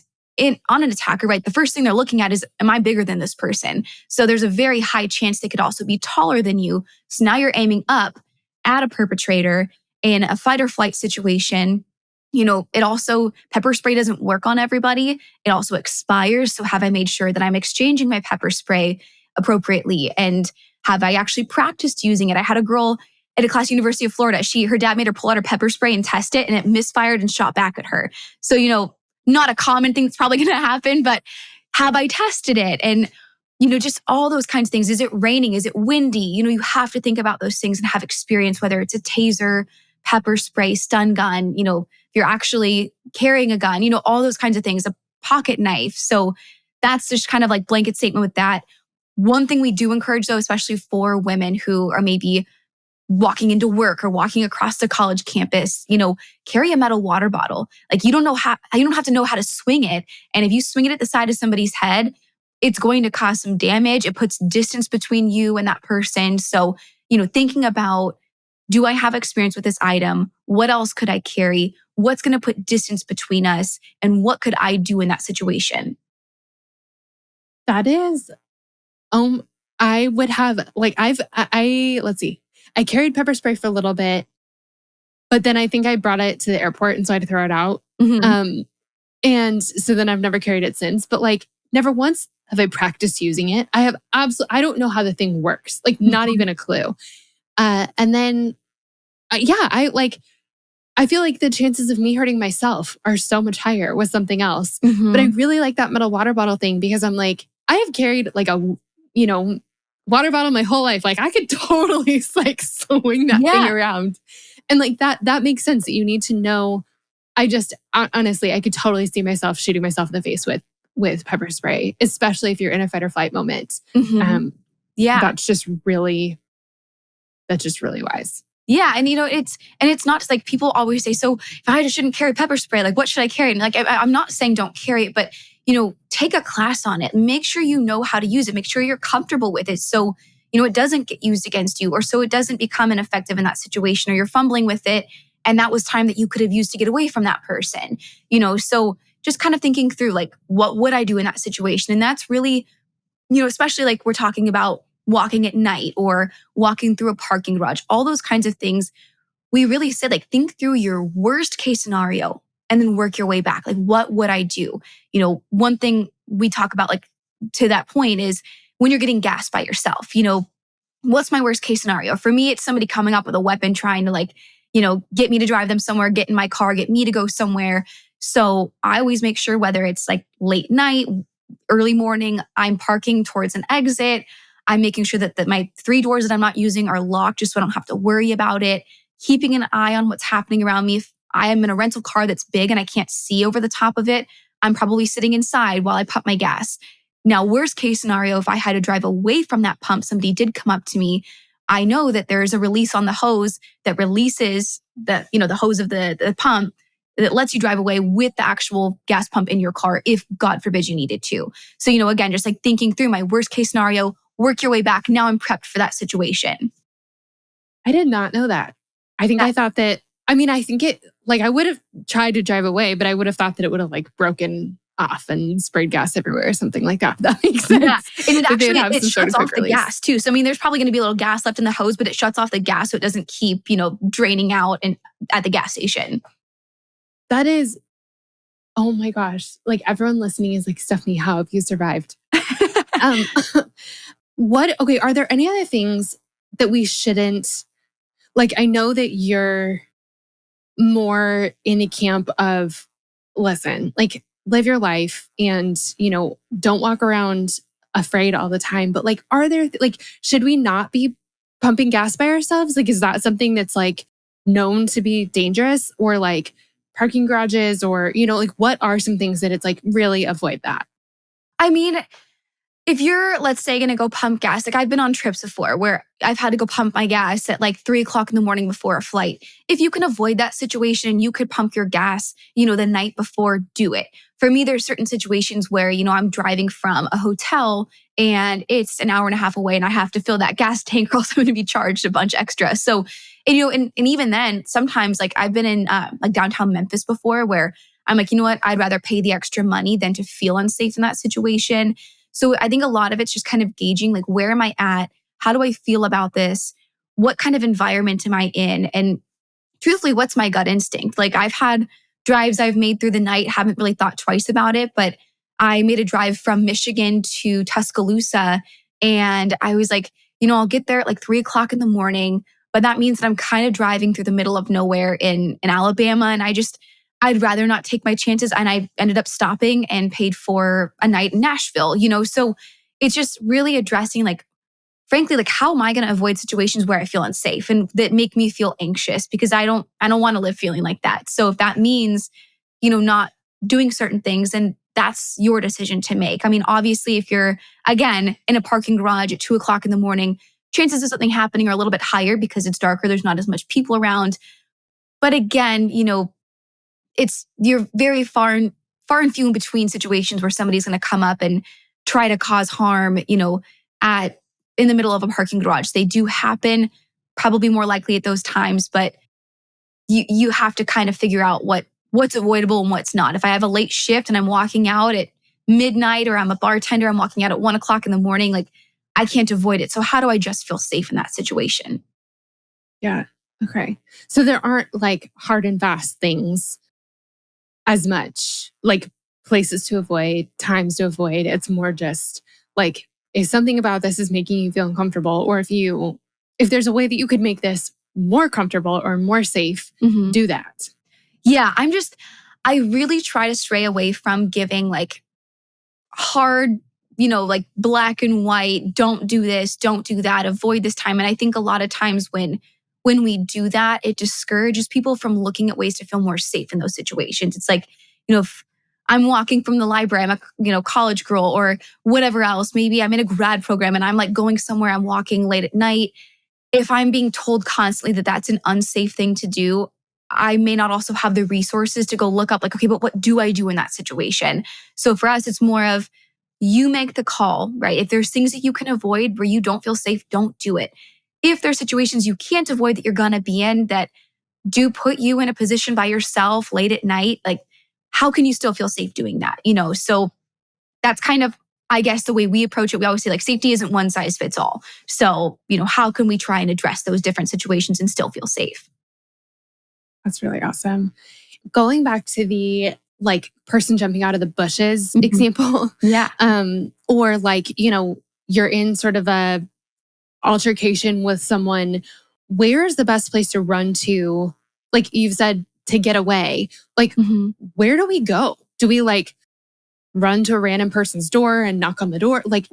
on an attacker, right, the first thing they're looking at is, am I bigger than this person? So there's a very high chance they could also be taller than you. So now you're aiming up at a perpetrator in a fight or flight situation. It also, pepper spray doesn't work on everybody. It also expires. So have I made sure that I'm exchanging my pepper spray appropriately? And have I actually practiced using it? I had a girl at a class, University of Florida. Her dad made her pull out her pepper spray and test it, and it misfired and shot back at her. So, not a common thing that's probably going to happen, but have I tested it? And, just all those kinds of things. Is it raining? Is it windy? You have to think about those things and have experience, whether it's a taser, pepper spray, stun gun, if you're actually carrying a gun, all those kinds of things, a pocket knife. So that's just kind of like blanket statement with that. One thing we do encourage, though, especially for women who are maybe walking into work or walking across the college campus, carry a metal water bottle. Like, you don't have to know how to swing it. And if you swing it at the side of somebody's head, it's going to cause some damage. It puts distance between you and that person. So, thinking about, do I have experience with this item? What else could I carry? What's going to put distance between us? And what could I do in that situation? That is, I would have, like, let's see. I carried pepper spray for a little bit, but then I think I brought it to the airport and so I had to throw it out. Mm-hmm. And so then I've never carried it since, but like never once have I practiced using it. I don't know how the thing works, like not even a clue. And then, I feel like the chances of me hurting myself are so much higher with something else. Mm-hmm. But I really like that metal water bottle thing because I'm like, I have carried like a, water bottle my whole life. Like, I could totally like swing that thing around. And like that makes sense that you need to know. Honestly, I could totally see myself shooting myself in the face with pepper spray, especially if you're in a fight or flight moment. Mm-hmm. That's just really wise. Yeah. And, it's not just like people always say, so if I just shouldn't carry pepper spray, like what should I carry? And like, I'm not saying don't carry it, but, take a class on it. Make sure you know how to use it. Make sure you're comfortable with it. So, it doesn't get used against you, or so it doesn't become ineffective in that situation, or you're fumbling with it. And that was time that you could have used to get away from that person, so just kind of thinking through, like, what would I do in that situation? And that's really, especially like we're talking about walking at night or walking through a parking garage, all those kinds of things. We really said, like, think through your worst case scenario and then work your way back. Like, what would I do? One thing we talk about, like, to that point is when you're getting gassed by yourself, what's my worst case scenario? For me, it's somebody coming up with a weapon, trying to, like, get me to drive them somewhere, get in my car, get me to go somewhere. So I always make sure, whether it's like late night, early morning, I'm parking towards an exit, I'm making sure that my 3 doors that I'm not using are locked just so I don't have to worry about it. Keeping an eye on what's happening around me. If I am in a rental car that's big and I can't see over the top of it, I'm probably sitting inside while I pump my gas. Now, worst case scenario, if I had to drive away from that pump, somebody did come up to me, I know that there's a release on the hose that releases the hose of the pump that lets you drive away with the actual gas pump in your car if God forbid you needed to. So, again, just like thinking through my worst case scenario, work your way back. Now I'm prepped for that situation. I did not know that. I thought that, I think I would have tried to drive away, but I would have thought that it would have broken off and sprayed gas everywhere or something like that. That makes sense. Yeah. And it shuts off the gas too. So, there's probably going to be a little gas left in the hose, but it shuts off the gas so it doesn't keep, draining out and at the gas station. That is, oh my gosh. Everyone listening is Stephanie, how have you survived? Are there any other things that we shouldn't, I know that you're more in a camp of, listen, live your life and, don't walk around afraid all the time. But are there, should we not be pumping gas by ourselves? Is that something that's known to be dangerous, or parking garages, or, what are some things that it's really avoid that? If you're, let's say, going to go pump gas, I've been on trips before where I've had to go pump my gas at 3 o'clock in the morning before a flight. If you can avoid that situation, you could pump your gas, the night before, do it. For me, there's certain situations where, I'm driving from a hotel and it's an hour and a half away and I have to fill that gas tank or else I'm going to be charged a bunch extra. So, and even then, sometimes I've been in downtown Memphis before where I'm you know what, I'd rather pay the extra money than to feel unsafe in that situation. So I think a lot of it's just kind of gauging, where am I at? How do I feel about this? What kind of environment am I in? And truthfully, what's my gut instinct? I've had drives I've made through the night, haven't really thought twice about it, but I made a drive from Michigan to Tuscaloosa. And I was I'll get there at 3 o'clock in the morning, but that means that I'm kind of driving through the middle of nowhere in Alabama. And I'd rather not take my chances. And I ended up stopping and paid for a night in Nashville, So it's just really addressing, frankly, how am I going to avoid situations where I feel unsafe and that make me feel anxious, because I don't want to live feeling like that. So if that means, not doing certain things, then that's your decision to make. Obviously, if you're, again, in a parking garage at 2 o'clock in the morning, chances of something happening are a little bit higher because it's darker. There's not as much people around. But again, you're very far and few in between situations where somebody's going to come up and try to cause harm, in the middle of a parking garage. They do happen, probably more likely at those times, but you have to kind of figure out what's avoidable and what's not. If I have a late shift and I'm walking out at midnight, or I'm a bartender, I'm walking out at 1 o'clock in the morning, I can't avoid it. So how do I just feel safe in that situation? Yeah. Okay. So there aren't hard and fast things as much, places to avoid, times to avoid. It's more just if something about this is making you feel uncomfortable, or if there's a way that you could make this more comfortable or more safe, do that. Yeah. I really try to stray away from giving hard, black and white, don't do this, don't do that, avoid this time. And I think a lot of times when we do that, it discourages people from looking at ways to feel more safe in those situations. It's if I'm walking from the library, I'm a college girl or whatever else, maybe I'm in a grad program and I'm going somewhere, I'm walking late at night. If I'm being told constantly that that's an unsafe thing to do, I may not also have the resources to go look up okay, but what do I do in that situation? So for us, it's more of you make the call, right? If there's things that you can avoid where you don't feel safe, don't do it. If there's situations you can't avoid that you're going to be in that do put you in a position by yourself late at night, how can you still feel safe doing that? So that's kind of, I guess, the way we approach it. We always say safety isn't one size fits all. So, how can we try and address those different situations and still feel safe? That's really awesome. Going back to the person jumping out of the bushes example. Yeah. Or you're in sort of a altercation with someone, where is the best place to run to? You've said, to get away. Where do we go? Do we run to a random person's door and knock on the door? Like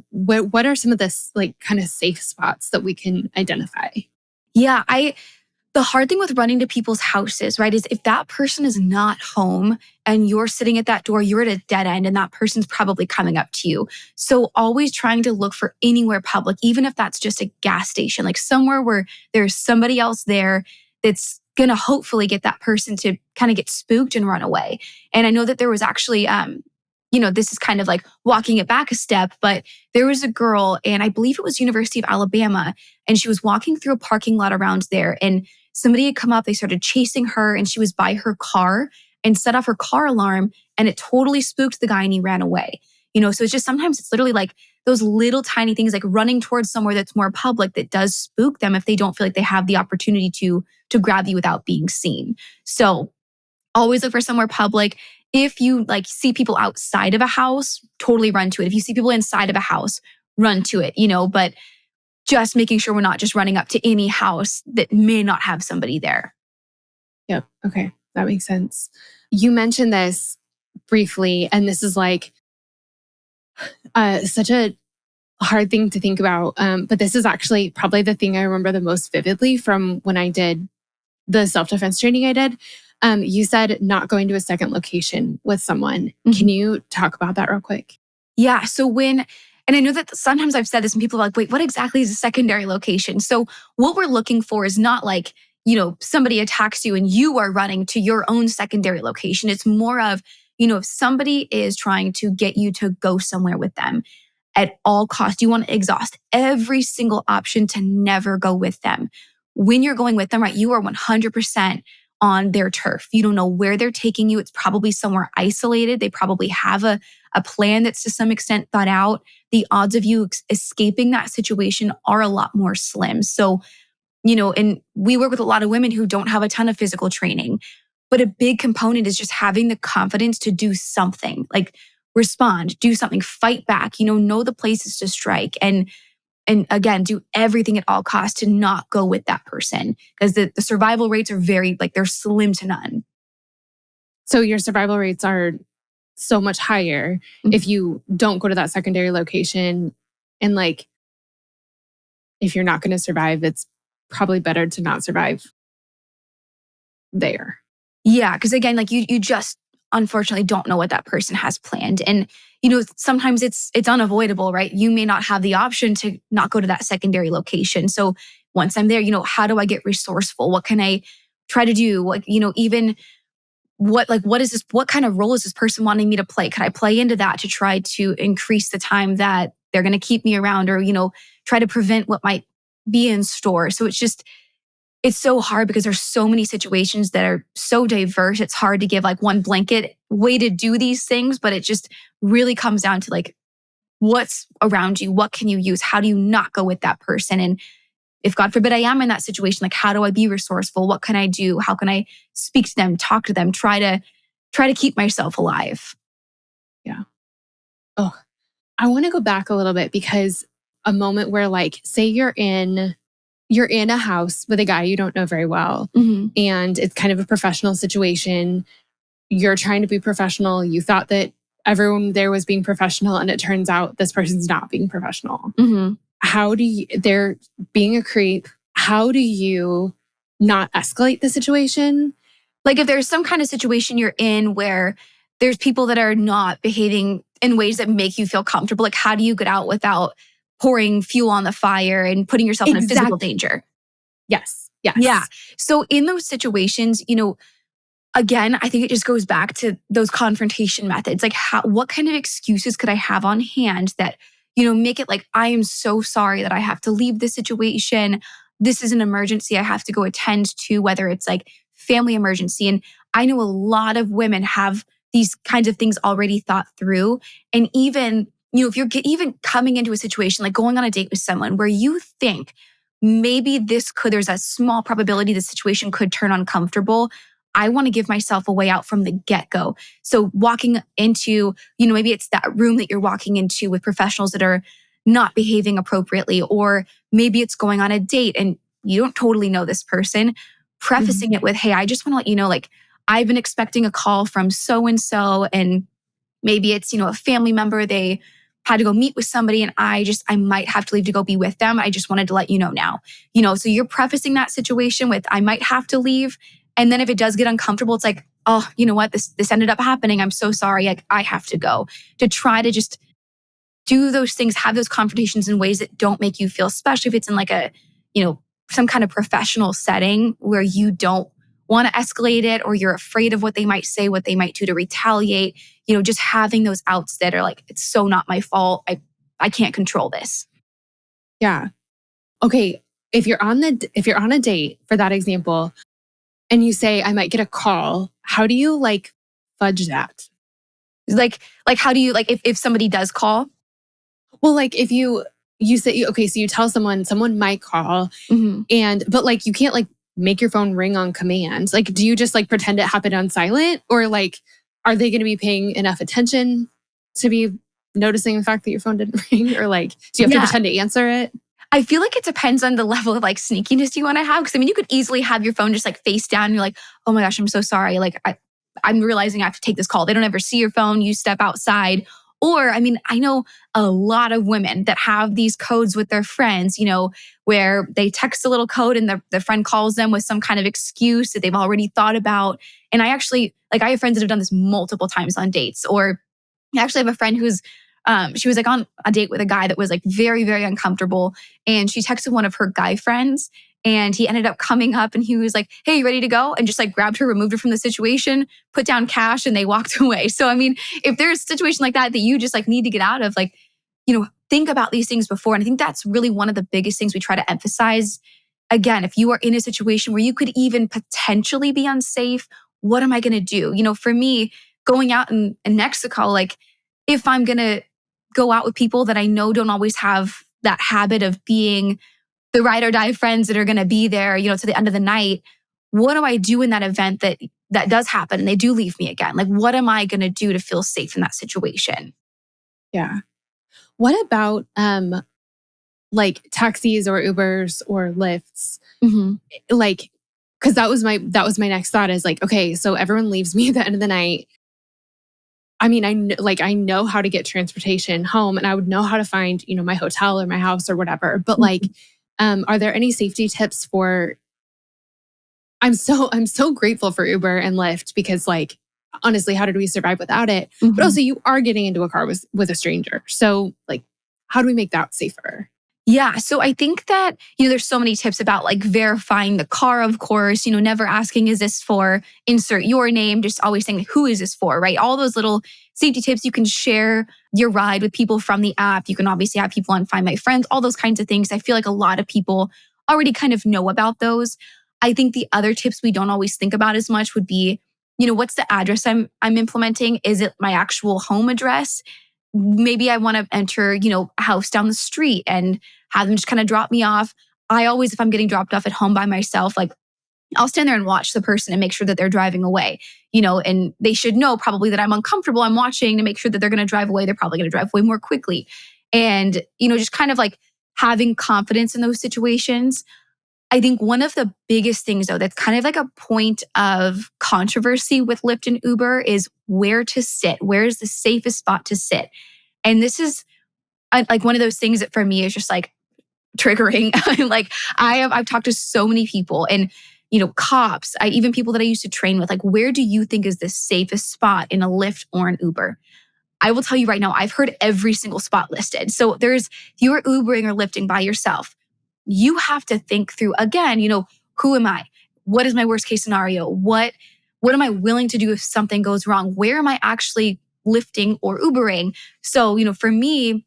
what are some of the like kind of safe spots that we can identify? Yeah, the hard thing with running to people's houses, right, is if that person is not home and you're sitting at that door, you're at a dead end and that person's probably coming up to you. So always trying to look for anywhere public, even if that's just a gas station, like somewhere where there's somebody else there that's going to hopefully get that person to kind of get spooked and run away. And I know that there was actually, this is kind of like walking it back a step, but there was a girl, and I believe it was University of Alabama, and she was walking through a parking lot around there, and somebody had come up, they started chasing her, and she was by her car and set off her car alarm, and it totally spooked the guy and he ran away. So it's just sometimes it's literally like those little tiny things, like running towards somewhere that's more public that does spook them if they don't feel like they have the opportunity to grab you without being seen. So always look for somewhere public. If you like see people outside of a house, totally run to it. If you see people inside of a house, run to it, but just making sure we're not just running up to any house that may not have somebody there. Yep. Okay. That makes sense. You mentioned this briefly, and this is like such a hard thing to think about. But this is actually probably the thing I remember the most vividly from when I did the self-defense training I did. You said not going to a second location with someone. Mm-hmm. Can you talk about that real quick? Yeah. So and I know that sometimes I've said this and people are like, wait, what exactly is a secondary location? So what we're looking for is not like, somebody attacks you and you are running to your own secondary location. It's more of, if somebody is trying to get you to go somewhere with them at all costs, you want to exhaust every single option to never go with them. When you're going with them, right, you are 100% on their turf. You don't know where they're taking you. It's probably somewhere isolated. They probably have a plan that's to some extent thought out. The odds of you escaping that situation are a lot more slim. So, and we work with a lot of women who don't have a ton of physical training, but a big component is just having the confidence to do something, like respond, do something, fight back, know the places to strike. And again, do everything at all costs to not go with that person, because the survival rates are they're slim to none. So your survival rates are so much higher if you don't go to that secondary location. And like, if you're not going to survive, it's probably better to not survive there. Yeah, because again, like you just unfortunately don't know what that person has planned. And, sometimes it's unavoidable, right? You may not have the option to not go to that secondary location. So once I'm there, how do I get resourceful? What can I try to do? Like, even what is this? What kind of role is this person wanting me to play? Could I play into that to try to increase the time that they're going to keep me around, or, try to prevent what might be in store? So it's so hard because there's so many situations that are so diverse. It's hard to give like one blanket way to do these things, but it just really comes down to like, what's around you? What can you use? How do you not go with that person? And if God forbid I am in that situation, like how do I be resourceful? What can I do? How can I speak to them, talk to them, try to keep myself alive? Yeah. Oh, I want to go back a little bit, because a moment where like, say you're in a house with a guy you don't know very well, mm-hmm. and it's kind of a professional situation. You're trying to be professional. You thought that everyone there was being professional, and it turns out this person's not being professional. Mm-hmm. They're being a creep. How do you not escalate the situation? Like if there's some kind of situation you're in where there's people that are not behaving in ways that make you feel comfortable, like how do you get out without pouring fuel on the fire and putting yourself in a physical danger? Yes. Yeah. So in those situations, again, I think it just goes back to those confrontation methods. Like what kind of excuses could I have on hand that, make it like, I am so sorry that I have to leave this situation. This is an emergency I have to go attend to, whether it's like family emergency. And I know a lot of women have these kinds of things already thought through. And even, if you're even coming into a situation like going on a date with someone where you think maybe there's a small probability the situation could turn uncomfortable, I want to give myself a way out from the get-go. So walking into, maybe it's that room that you're walking into with professionals that are not behaving appropriately, or maybe it's going on a date and you don't totally know this person, prefacing it with, hey, I just want to let you know, like, I've been expecting a call from so-and-so, and Maybe it's, a family member, they had to go meet with somebody and I might have to leave to go be with them. I just wanted to let you know now. So you're prefacing that situation with, I might have to leave. And then if it does get uncomfortable, it's like, oh, you know what? This ended up happening. I'm so sorry. I have to go. To try to just do those things, have those confrontations in ways that don't make you feel, especially if it's in like a, some kind of professional setting where you don't want to escalate it or you're afraid of what they might say, what they might do to retaliate. Just having those outs that are like, it's so not my fault. I can't control this. Yeah. Okay. If you're on a date, for that example, and you say, I might get a call, how do you like fudge that? Like how do you, like if somebody does call? Well, like if you say, okay, so you tell someone might call but like you can't like make your phone ring on command. Like, do you just like pretend it happened on silent, or like, are they going to be paying enough attention to be noticing the fact that your phone didn't ring? Or like, do you have to pretend to answer it? I feel like it depends on the level of like sneakiness you want to have. Because you could easily have your phone just like face down and you're like, oh my gosh, I'm so sorry. Like I'm realizing I have to take this call. They don't ever see your phone. You step outside. Or, I know a lot of women that have these codes with their friends, where they text a little code and their friend calls them with some kind of excuse that they've already thought about. And I have friends that have done this multiple times on dates. Or I actually have a friend who's, she was like on a date with a guy that was like very, very uncomfortable. And she texted one of her guy friends and he ended up coming up and he was like, hey, you ready to go? And just like grabbed her, removed her from the situation, put down cash and they walked away. So, if there's a situation like that you just like need to get out of, like, think about these things before. And I think that's really one of the biggest things we try to emphasize. Again, if you are in a situation where you could even potentially be unsafe, what am I going to do? For me, going out in Mexico, like if I'm going to go out with people that I know don't always have that habit of being the ride or die friends that are going to be there, to the end of the night, what do I do in that event that does happen and they do leave me again? Like, what am I going to do to feel safe in that situation? Yeah. What about like taxis or Ubers or Lyfts? Like, because that was my next thought is like, okay, so everyone leaves me at the end of the night. I know how to get transportation home and I would know how to find, my hotel or my house or whatever. But like, are there any safety tips for, I'm so grateful for Uber and Lyft because like, honestly, how did we survive without it? But also you are getting into a car with a stranger. So like, how do we make that safer? Yeah. So I think that, there's so many tips about like verifying the car, of course, never asking, is this for insert your name, just always saying, who is this for, right? All those little safety tips. You can share your ride with people from the app. You can obviously have people on Find My Friends, all those kinds of things. I feel like a lot of people already kind of know about those. I think the other tips we don't always think about as much would be, what's the address I'm implementing? Is it my actual home address? Maybe I want to enter, a house down the street and have them just kind of drop me off. I always, if I'm getting dropped off at home by myself, like I'll stand there and watch the person and make sure that they're driving away, and they should know probably that I'm uncomfortable. I'm watching to make sure that they're going to drive away. They're probably going to drive away more quickly. And, just kind of like having confidence in those situations. I think one of the biggest things though, that's kind of like a point of controversy with Lyft and Uber is where to sit. Where is the safest spot to sit? And this is like one of those things that for me is just like triggering. Like I've talked to so many people and, cops, even people that I used to train with, like, where do you think is the safest spot in a Lyft or an Uber? I will tell you right now, I've heard every single spot listed. So if you're Ubering or Lyfting by yourself, you have to think through again, who am I? What is my worst case scenario? What am I willing to do if something goes wrong? Where am I actually Lyfting or Ubering? So, for me,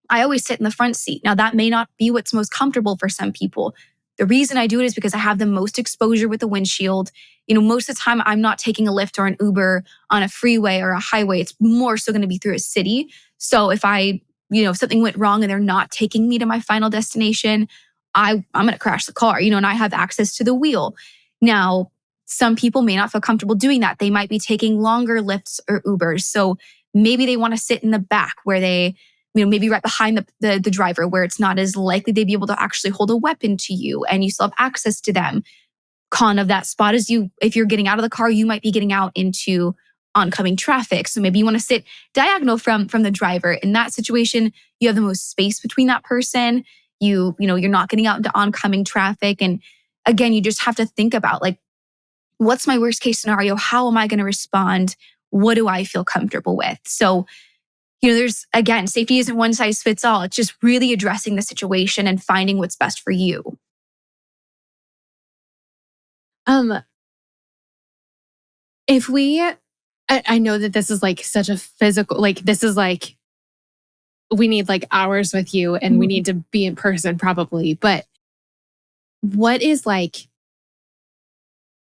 I always sit in the front seat. Now, that may not be what's most comfortable for some people. The reason I do it is because I have the most exposure with the windshield. Most of the time, I'm not taking a Lyft or an Uber on a freeway or a highway. It's more so going to be through a city. So if if something went wrong and they're not taking me to my final destination, I'm going to crash the car, and I have access to the wheel. Now, some people may not feel comfortable doing that. They might be taking longer Lyfts or Ubers. So maybe they want to sit in the back where they, maybe right behind the driver where it's not as likely they'd be able to actually hold a weapon to you and you still have access to them. Con of that spot is if you're getting out of the car, you might be getting out into oncoming traffic. So maybe you want to sit diagonal from the driver. In that situation, you have the most space between that person. You're not getting out into oncoming traffic. And again, you just have to think about like, what's my worst case scenario? How am I going to respond? What do I feel comfortable with? So, there's, again, safety isn't one size fits all. It's just really addressing the situation and finding what's best for you. If I know that this is like such a physical, like this is like, we need like hours with you and we need to be in person probably, but what is like,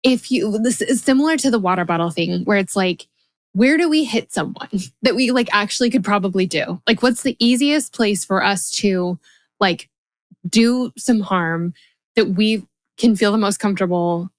this is similar to the water bottle thing where it's like, where do we hit someone that we like actually could probably do? Like, what's the easiest place for us to like do some harm that we can feel the most comfortable?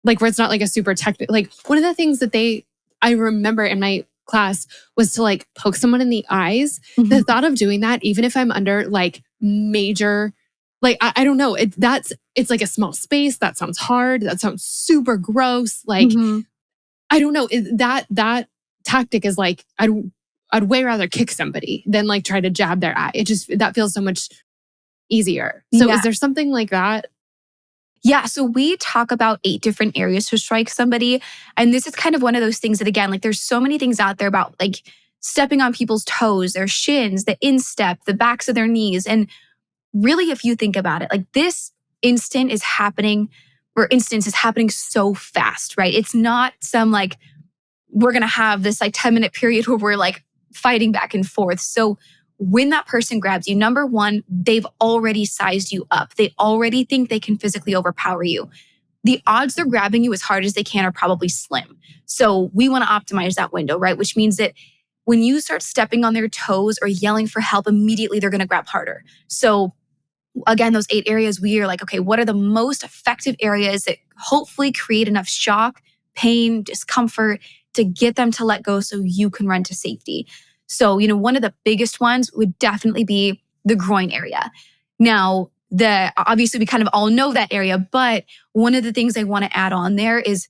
Like where it's not like a super technical, like one of the things that I remember in my class was to like poke someone in the eyes. The thought of doing that, even if I'm under like major, like, I don't know, it's like a small space. That sounds hard. That sounds super gross. Like, I don't know, that tactic is like, I'd way rather kick somebody than like try to jab their eye. That feels so much easier. So is there something like that? Yeah, so we talk about 8 different areas to strike somebody. And this is kind of one of those things that, again, like there's so many things out there about like stepping on people's toes, their shins, the instep, the backs of their knees. And really, if you think about it, like this instance is happening so fast, right? It's not some like, we're going to have this like 10-minute period where we're like fighting back and forth. So when that person grabs you, number one, they've already sized you up. They already think they can physically overpower you. The odds they're grabbing you as hard as they can are probably slim. So we want to optimize that window, right? Which means that when you start stepping on their toes or yelling for help, immediately they're going to grab harder. So again, those 8 areas, we are like, okay, what are the most effective areas that hopefully create enough shock, pain, discomfort to get them to let go so you can run to safety? So, one of the biggest ones would definitely be the groin area. Now, obviously we kind of all know that area, but one of the things I want to add on there is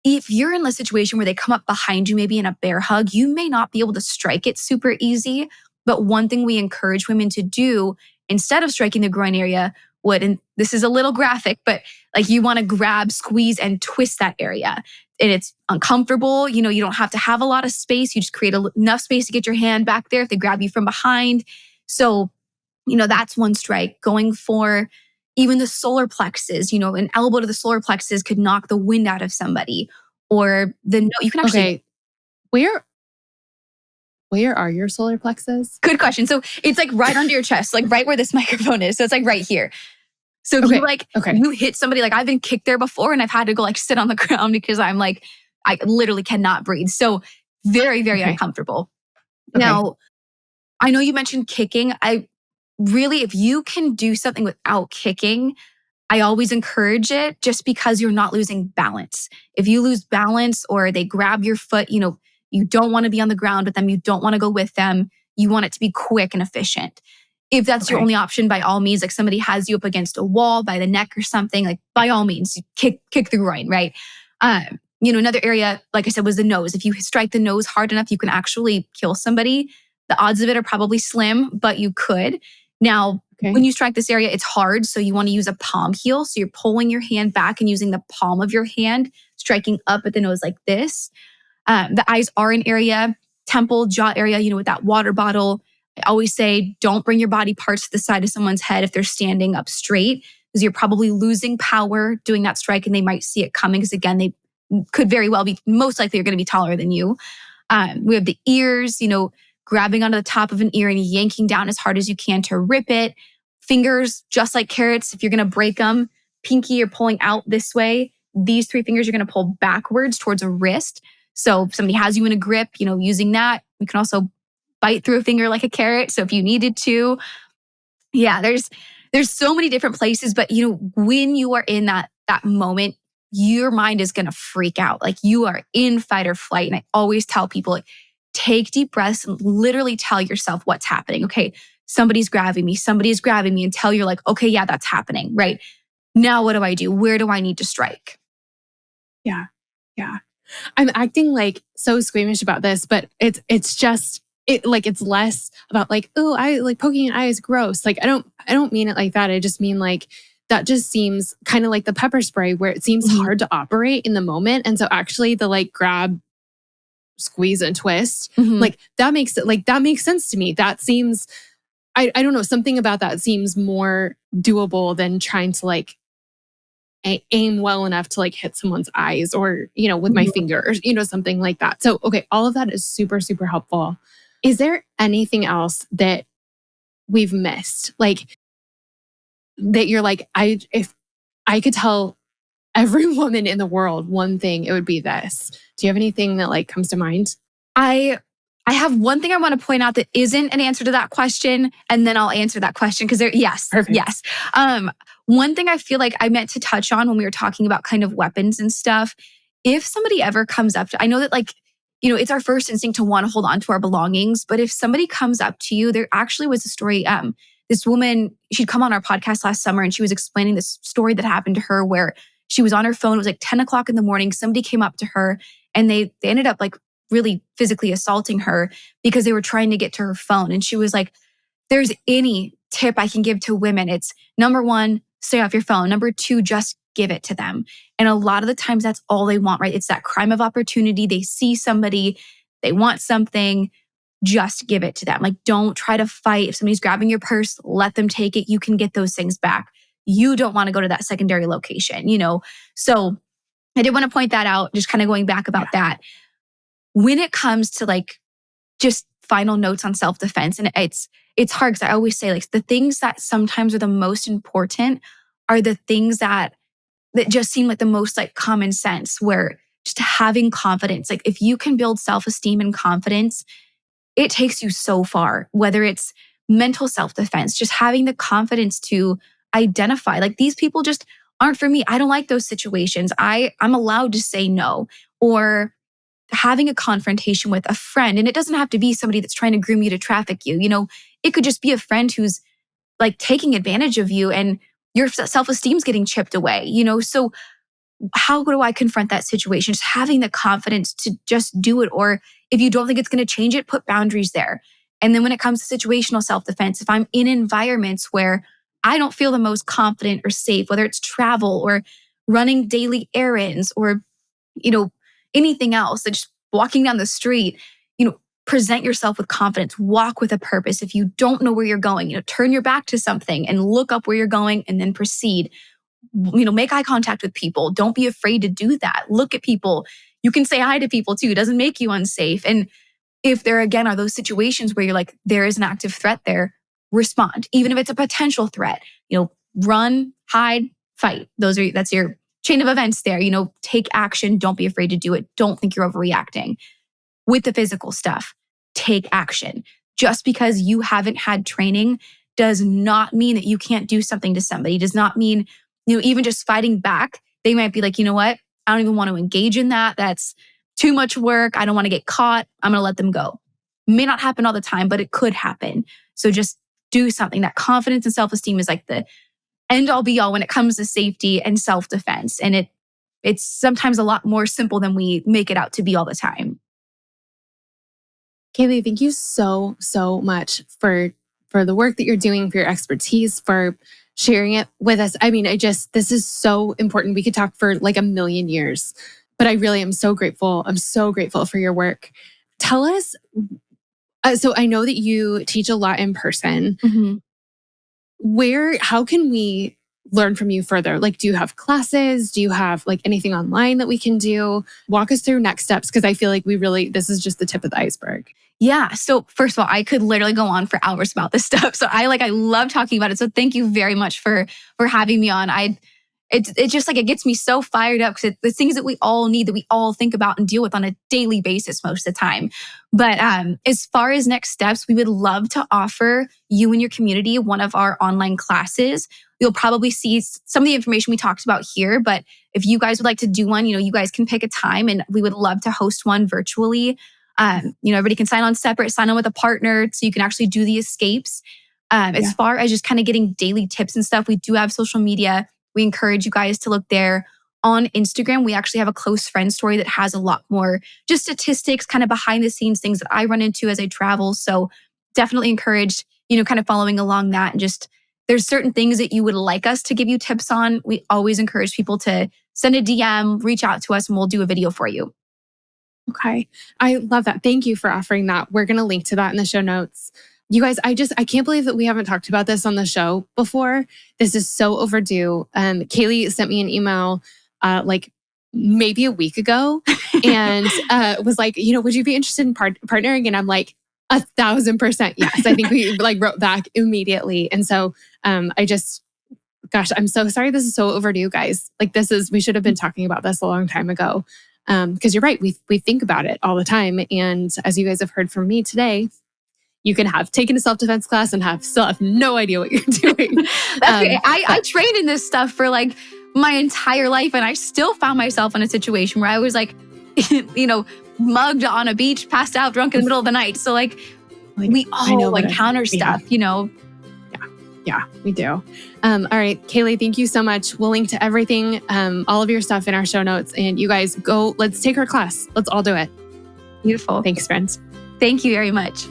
if you're in a situation where they come up behind you, maybe in a bear hug, you may not be able to strike it super easy. But one thing we encourage women to do instead of striking the groin area and this is a little graphic, but like you want to grab, squeeze, and twist that area. And it's uncomfortable. You don't have to have a lot of space. You just create enough space to get your hand back there if they grab you from behind. So, that's one strike. Going for even the solar plexus, an elbow to the solar plexus could knock the wind out of somebody. Or you can actually... Okay, where are your solar plexus? Good question. So it's like right under your chest, like right where this microphone is. So it's like right here. So if you hit somebody, like I've been kicked there before and I've had to go like sit on the ground because I'm like, I literally cannot breathe. So very, very uncomfortable. Now, I know you mentioned kicking. If you can do something without kicking, I always encourage it just because you're not losing balance. If you lose balance or they grab your foot, you don't want to be on the ground with them. You don't want to go with them. You want it to be quick and efficient. If that's your only option, by all means, like somebody has you up against a wall by the neck or something, like by all means, kick the groin, right? Another area, like I said, was the nose. If you strike the nose hard enough, you can actually kill somebody. The odds of it are probably slim, but you could. Now, when you strike this area, it's hard. So you want to use a palm heel. So you're pulling your hand back and using the palm of your hand, striking up at the nose like this. The eyes are an area, temple, jaw area, with that water bottle. I always say, don't bring your body parts to the side of someone's head if they're standing up straight, because you're probably losing power doing that strike and they might see it coming because, again, they could very well be, most likely are going to be taller than you. We have the ears, grabbing onto the top of an ear and yanking down as hard as you can to rip it. Fingers, just like carrots, if you're going to break them, pinky, you're pulling out this way. These 3 fingers, you're going to pull backwards towards a wrist. So if somebody has you in a grip, using that, you can also bite through a finger like a carrot. So if you needed to, there's so many different places. But when you are in that moment, your mind is going to freak out. Like you are in fight or flight. And I always tell people, like, take deep breaths and literally tell yourself what's happening. Okay, somebody's grabbing me until you're like, okay, yeah, that's happening, right? Now what do I do? Where do I need to strike? Yeah. I'm acting like so squeamish about this, but it's just it's less about like, oh, I like poking an eye is gross. Like I don't mean it like that. I just mean like that just seems kind of like the pepper spray where it seems Mhm. hard to operate in the moment. And so actually the like grab, squeeze and twist, Mhm. like that makes sense to me. That seems I don't know, something about that seems more doable than trying to like aim well enough to like hit someone's eyes or, with my Mhm. finger, or, something like that. So, okay, all of that is super, super helpful. Is there anything else that we've missed? Like that you're like, if I could tell every woman in the world one thing, it would be this. Do you have anything that like comes to mind? I I have one thing I want to point out that isn't an answer to that question, and then I'll answer that question because yes, Perfect. yes. Um, One thing I feel like I meant to touch on when we were talking about kind of weapons and stuff. If somebody ever comes up to, I know that like, it's our first instinct to want to hold on to our belongings, but if somebody comes up to you, there actually was a story. This woman, she'd come on our podcast last summer and she was explaining this story that happened to her where she was on her phone. It was like 10 o'clock in the morning. Somebody came up to her and they ended up like really physically assaulting her because they were trying to get to her phone. And she was like, there's any tip I can give to women. It's number one, stay off your phone. Number two, just give it to them. And a lot of the times that's all they want, right? It's that crime of opportunity. They see somebody, they want something, just give it to them. Like, don't try to fight. If somebody's grabbing your purse, let them take it. You can get those things back. You don't want to go to that secondary location. So I did want to point that out, just kind of going back about that. When it comes to like just final notes on self-defense, and it's hard because I always say like the things that sometimes are the most important are the things that just seem like the most like common sense, where just having confidence, like if you can build self-esteem and confidence, it takes you so far. Whether it's mental self-defense, just having the confidence to identify like these people just aren't for me. I don't like those situations. I'm allowed to say no. Or having a confrontation with a friend, and it doesn't have to be somebody that's trying to groom you to traffic you. It could just be a friend who's like taking advantage of you and your self-esteem's getting chipped away. So how do I confront that situation? Just having the confidence to just do it. Or if you don't think it's going to change it, put boundaries there. And then when it comes to situational self-defense, if I'm in environments where I don't feel the most confident or safe, whether it's travel or running daily errands or you know, anything else, that just walking down the street, present yourself with confidence, walk with a purpose. If you don't know where you're going, turn your back to something and look up where you're going and then proceed. Make eye contact with people. Don't be afraid to do that. Look at people. You can say hi to people too. It doesn't make you unsafe. And if there again are those situations where you're like, there is an active threat there, respond. Even if it's a potential threat, run, hide, fight. That's your chain of events there. Take action. Don't be afraid to do it. Don't think you're overreacting. With the physical stuff, take action. Just because you haven't had training does not mean that you can't do something to somebody. Does not mean, even just fighting back, they might be like, you know what? I don't even want to engage in that. That's too much work. I don't want to get caught. I'm going to let them go. May not happen all the time, but it could happen. So just do something. That confidence and self-esteem is like the end all be all when it comes to safety and self-defense. And it's sometimes a lot more simple than we make it out to be all the time. Kailee, thank you so, so much for the work that you're doing, for your expertise, for sharing it with us. I mean, this is so important. We could talk for like a million years, but I really am so grateful. I'm so grateful for your work. Tell us, so I know that you teach a lot in person. Mm-hmm. How can we learn from you further? Like, do you have classes? Do you have like anything online that we can do? Walk us through next steps, because I feel like this is just the tip of the iceberg. Yeah. So first of all, I could literally go on for hours about this stuff. So I love talking about it. So thank you very much for having me on. It's just like it gets me so fired up because the things that we all need, that we all think about and deal with on a daily basis most of the time. But as far as next steps, we would love to offer you and your community one of our online classes. You'll probably see some of the information we talked about here, but if you guys would like to do one, you guys can pick a time and we would love to host one virtually. Everybody can sign on separate, sign on with a partner so you can actually do the escapes. As far as just kind of getting daily tips and stuff, we do have social media. We encourage you guys to look there on Instagram, we actually have a close friend story that has a lot more just statistics, kind of behind the scenes things that I run into as I travel. So definitely encouraged, kind of following along that. And just there's certain things that you would like us to give you tips on. We always encourage people to send a DM, reach out to us, and we'll do a video for you. Okay. I love that. Thank you for offering that. We're going to link to that in the show notes. You guys, I can't believe that we haven't talked about this on the show before. This is so overdue. Kailee sent me an email like maybe a week ago and was like, would you be interested in partnering? And I'm like, 1,000% yes. I think we like wrote back immediately. And so gosh, I'm so sorry. This is so overdue, guys. Like we should have been talking about this a long time ago. Because you're right, we think about it all the time. And as you guys have heard from me today, you can have taken a self-defense class and still have no idea what you're doing. I trained in this stuff for like my entire life, and I still found myself in a situation where I was like, mugged on a beach, passed out, drunk in the middle of the night. So like we all encounter stuff, Yeah, we do. All right, Kailee, thank you so much. We'll link to everything, all of your stuff in our show notes. And you guys let's take our class. Let's all do it. Beautiful. Thanks, friends. Thank you very much.